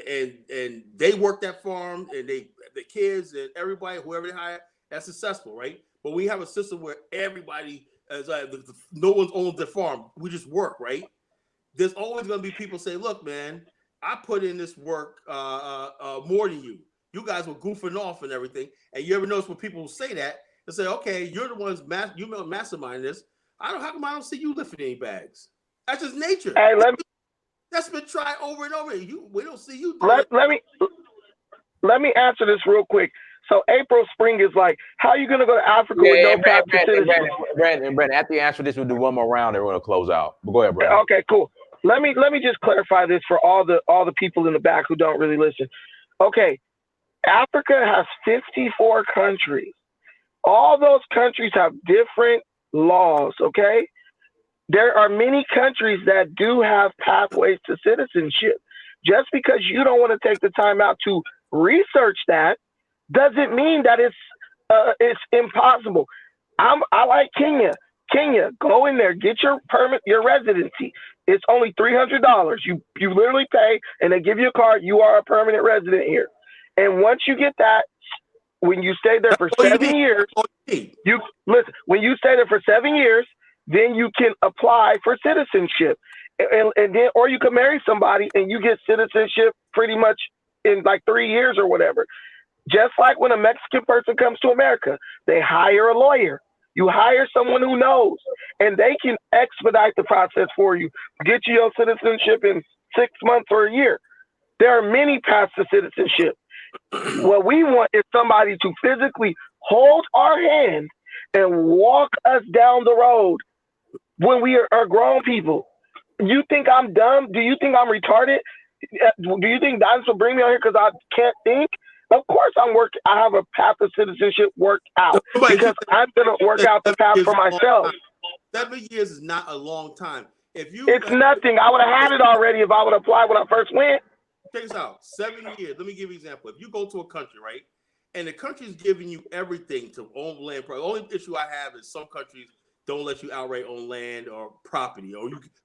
they work that farm, and the kids and everybody, whoever they hire, that's successful, right? But we have a system where everybody, no one owns their farm. We just work, right? There's always going to be people say, "Look, man, I put in this work more than you. You guys were goofing off and everything." And you ever notice when people say that, they say, "Okay, you're the ones mastermind this. How come I don't see you lifting any bags?" That's just nature. Hey, That's been tried over and over. We don't see you. Let me answer this real quick. So April Spring is like, how are you going to go to Africa with no path to citizenship? Brandon, after you answer this, we'll do one more round and we're going to close out. But go ahead, Brandon. Okay, cool. Let me just clarify this for all the people in the back who don't really listen. Okay, Africa has 54 countries. All those countries have different laws, okay? There are many countries that do have pathways to citizenship. Just because you don't want to take the time out to research that doesn't mean that it's impossible. I like Kenya. Kenya, go in there, get your permit, your residency. It's only $300. You literally pay, and they give you a card. You are a permanent resident here. And once you get that, when you stay there for 7 years, when you stay there for 7 years, then you can apply for citizenship, and then, or you can marry somebody and you get citizenship pretty much in like 3 years or whatever. Just like when a Mexican person comes to America, they hire a lawyer. You hire someone who knows, and they can expedite the process for you, get you your citizenship in 6 months or a year. There are many paths to citizenship. What we want is somebody to physically hold our hand and walk us down the road when we are grown people. You think I'm dumb? Do you think I'm retarded? Do you think dinosaurs bring me out here because I can't think? Of course I have a path to citizenship worked out because I'm going to work out the path for myself. 7 years is not a long time. It's nothing. I would have had it already if I would apply when I first went. Check this out. 7 years. Let me give you an example. If you go to a country, right, and the country's giving you everything to own land. The only issue I have is some countries don't let you outright own land or property,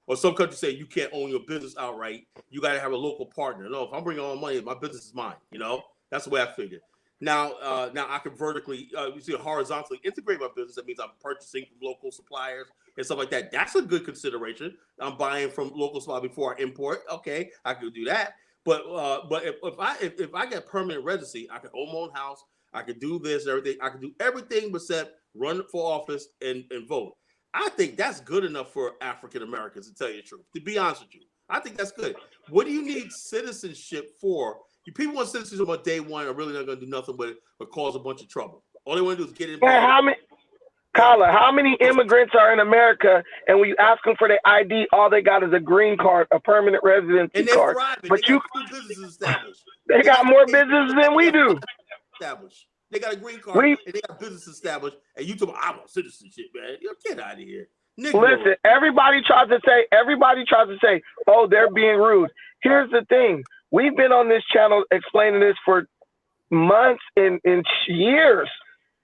or some countries say you can't own your business outright. You got to have a local partner. No, if I'm bringing all money, my business is mine. You know, that's the way I figure. Now I can vertically, horizontally integrate my business. That means I'm purchasing from local suppliers and stuff like that. That's a good consideration. I'm buying from local suppliers before I import. Okay, I could do that. But if I get permanent residency, I can own my own house. I could do this, everything. I could do everything except run for office and vote. I think that's good enough for African Americans, to tell you the truth. To be honest with you, I think that's good. What do you need citizenship for? People want citizenship on day one are really not going to do nothing but cause a bunch of trouble. All they want to do is get in. How many immigrants are in America, and when you ask them for their ID, all they got is a green card, a permanent residency and they're card. thriving. But they got 2 businesses established. They got more businesses than we do. Established. They got a green card and they got business established. And you talk about, I want citizenship, man. Get out of here. Listen, everybody tries to say, oh, they're being rude. Here's the thing. We've been on this channel explaining this for months and years,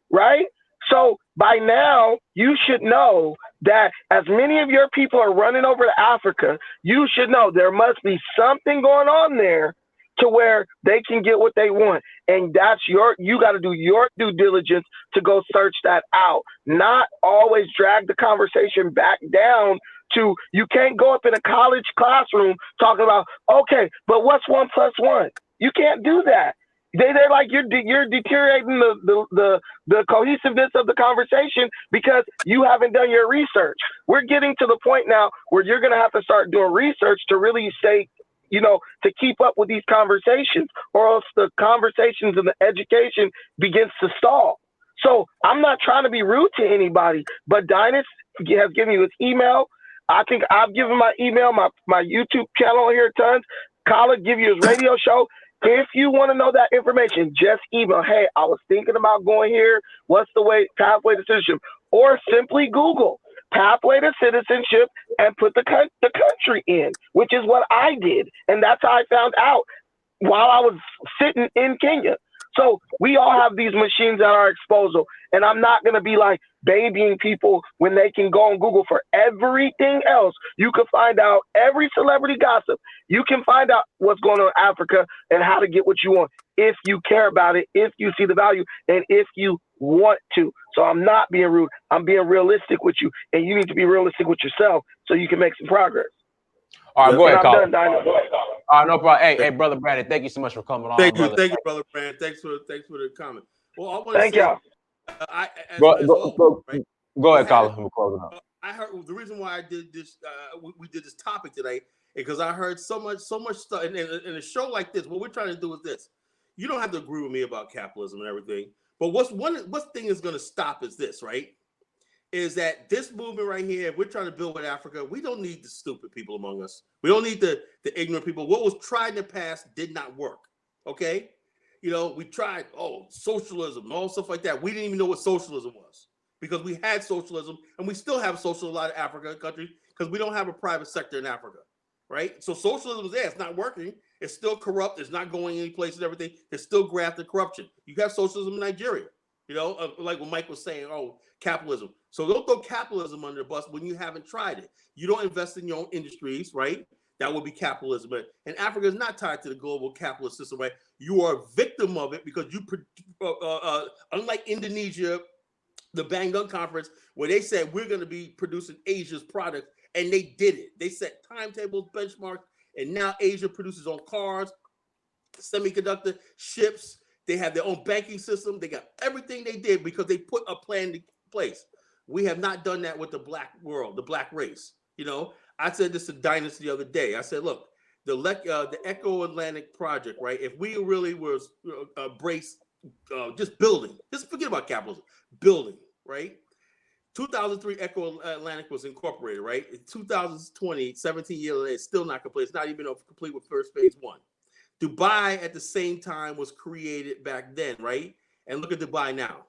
right? So by now, you should know that as many of your people are running over to Africa, you should know there must be something going on there to where they can get what they want. And that's you got to do your due diligence to go search that out, not always drag the conversation back down to, you can't go up in a college classroom talking about, okay, but what's 1 + 1? You can't do that. They're like, you're deteriorating the cohesiveness of the conversation because you haven't done your research. We're getting to the point now where you're going to have to start doing research to really say, to keep up with these conversations, or else the conversations and the education begins to stall. So I'm not trying to be rude to anybody, but Dynas has given you his email. I think I've given my email, my YouTube channel here tons. Kala give you his radio show. If you want to know that information, just email, hey, I was thinking about going here. What's the pathway to citizenship? Or simply Google pathway to citizenship and put the country in, which is what I did. And that's how I found out. while I was sitting in Kenya. So we all have these machines at our disposal, and I'm not going to be like babying people when they can go on Google for everything else. You can find out every celebrity gossip. You can find out what's going on in Africa and how to get what you want if you care about it, if you see the value, and if you want to. So I'm not being rude. I'm being realistic with you, and you need to be realistic with yourself so you can make some progress. All right, go ahead, Carl. I'm done, Dino. No problem. Hey, brother Brandon, thank you so much for coming on. Thank brother. you, brother Brandon. Thanks for the comment. Well, I want to Thank say, y'all. Go ahead, Colin. We're closing up. I heard the reason why I did this. We did this topic today because I heard so much stuff. And in a show like this, what we're trying to do is this. You don't have to agree with me about capitalism and everything, but what thing is going to stop is this, right? Is that this movement right here, if we're trying to build with Africa, we don't need the stupid people among us. We don't need the ignorant people. What was tried in the past did not work, okay? You know, we tried, socialism and all stuff like that. We didn't even know what socialism was because we had socialism and we still have socialism in a lot of African countries because we don't have a private sector in Africa, right? So socialism is there. It's not working. It's still corrupt. It's not going any place and everything. There's still graft and corruption. You have socialism in Nigeria, you know, like what Mike was saying, capitalism. So don't throw capitalism under the bus when you haven't tried it. You don't invest in your own industries, right? That would be capitalism. And Africa is not tied to the global capitalist system, right? You are a victim of it because you, unlike Indonesia, the Bandung Conference, where they said we're going to be producing Asia's products, and they did it. They set timetables, benchmarks, and now Asia produces on cars, semiconductor, ships. They have their own banking system. They got everything they did because they put a plan in place. We have not done that with the black world, the black race. You know, I said this to Dynasty the other day. I said, look, the Echo Atlantic project, right? If we really was embrace just building, just forget about capitalism, building, right? 2003 Echo Atlantic was incorporated, right? In 2020, 17 years later, it's still not complete. It's not even complete with first phase one. Dubai at the same time was created back then, right? And look at Dubai now.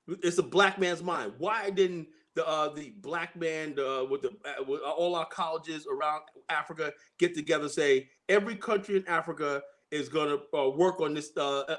It's a black man's mind. Why didn't the black man with all our colleges around Africa get together and say every country in Africa is going to work on this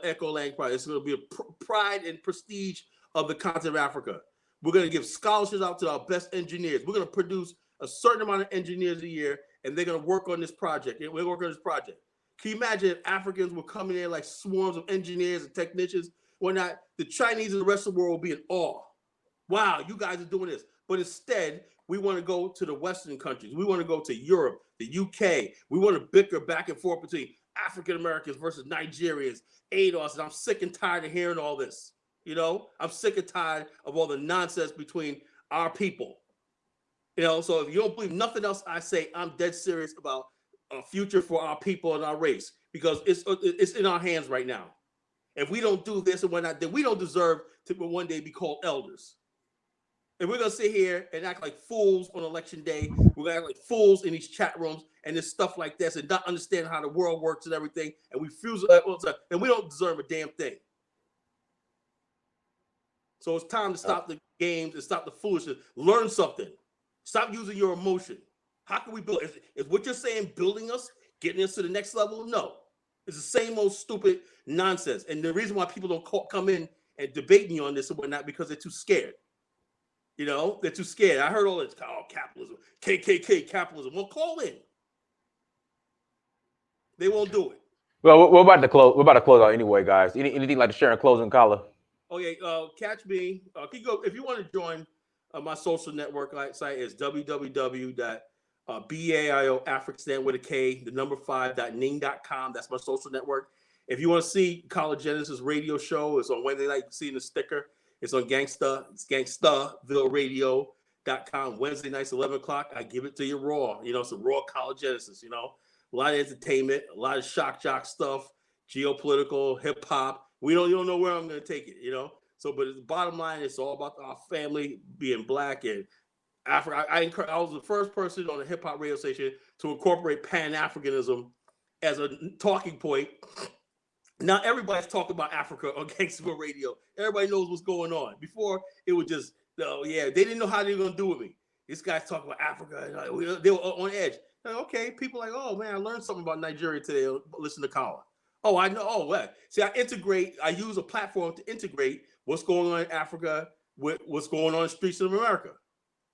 Echo Atlantic project? It's going to be a pride and prestige of the continent of Africa. We're going to give scholarships out to our best engineers. We're going to produce a certain amount of engineers a year, and they're going to work on this project. We're working on this project. Can you imagine if Africans were coming in like swarms of engineers and technicians? When not, the Chinese and the rest of the world will be in awe. Wow, you guys are doing this. But instead, we want to go to the Western countries. We want to go to Europe, the UK. We want to bicker back and forth between African Americans versus Nigerians, ADOS. And I'm sick and tired of hearing all this. You know, I'm sick and tired of all the nonsense between our people. You know, so if you don't believe nothing else I say, I'm dead serious about a future for our people and our race because it's in our hands right now. If we don't do this and whatnot, then we don't deserve to one day be called elders. And we're going to sit here and act like fools on election day. We're going to act like fools in these chat rooms and this stuff like this and not understand how the world works and everything. And we refuse, and we don't deserve a damn thing. So it's time to stop the games and stop the foolishness. Learn something. Stop using your emotion. How can we build? Is what you're saying building us, getting us to the next level? No. It's the same old stupid nonsense. And the reason why people don't come in and debate me on this and whatnot, because they're too scared. You know, they're too scared. I heard all this, capitalism, KKK capitalism. Well, call in. They won't do it. Well, we're about to close. We're about to close out anyway, guys. Anything like to share in closing, Kala? Okay, catch me. Can you go if you want to join my social network site is www.BAIO with a K, the number 5.ning.com. That's my social network. If you want to see College Genesis radio show, it's on Wednesday night. You can see the sticker. It's on It's GangstaVilleRadio.com. Wednesday nights, 11 o'clock. I give it to you raw. You know, it's a raw College Genesis, you know. A lot of entertainment, a lot of shock jock stuff, geopolitical, hip hop. You don't know where I'm going to take it, you know. So, but the bottom line, it's all about our family being black and Africa. I was the first person on a hip hop radio station to incorporate Pan-Africanism as a talking point. Now everybody's talking about Africa on Gangsta Radio. Everybody knows what's going on. Before it was just, they didn't know how they were going to do with me. This guy's talking about Africa. And they were on edge. Okay, people like, oh man, I learned something about Nigeria today. Listen to Kala. Oh, I know. Oh, what? See, I use a platform to integrate what's going on in Africa with what's going on in the streets of America.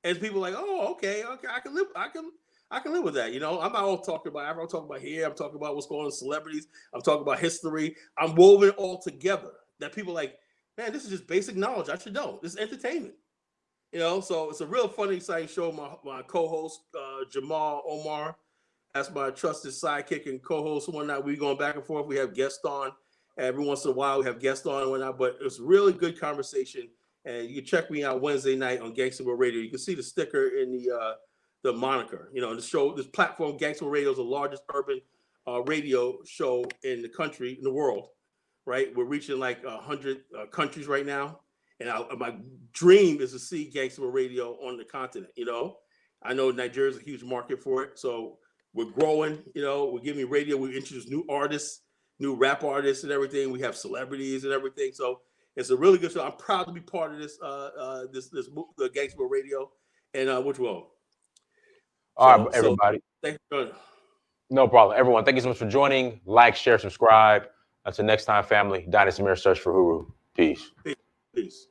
And people like, oh, okay, I can live with that. You know, I'm not all talking about Africa. I'm talking about here. I'm talking about what's going on with celebrities. I'm talking about history. I'm woven it all together. That people like, man, this is just basic knowledge. I should know. This is entertainment. You know, so it's a real funny, exciting show. My co-host Jamal Omar, that's my trusted sidekick and co-host. One night we going back and forth. We have guests on every once in a while. We have guests on and whatnot. But it's a really good conversation. And you can check me out Wednesday night on Gangsta World Radio. You can see the sticker in the moniker. You know, the show, this platform, Gangsta World Radio, is the largest urban radio show in the country, in the world. Right, we're reaching like 100 countries right now. And my dream is to see Gangsta Radio on the continent. You know, I know Nigeria's a huge market for it, so we're growing. You know, we're giving radio. We introduce new artists, new rap artists, and everything. We have celebrities and everything. So it's a really good show. I'm proud to be part of this the Gangsta Radio, and which will. All right, everybody. Thanks for joining. No problem, everyone. Thank you so much for joining. Like, share, subscribe. Until next time, family. Dynasty Mirror, search for Huru. Peace. Peace.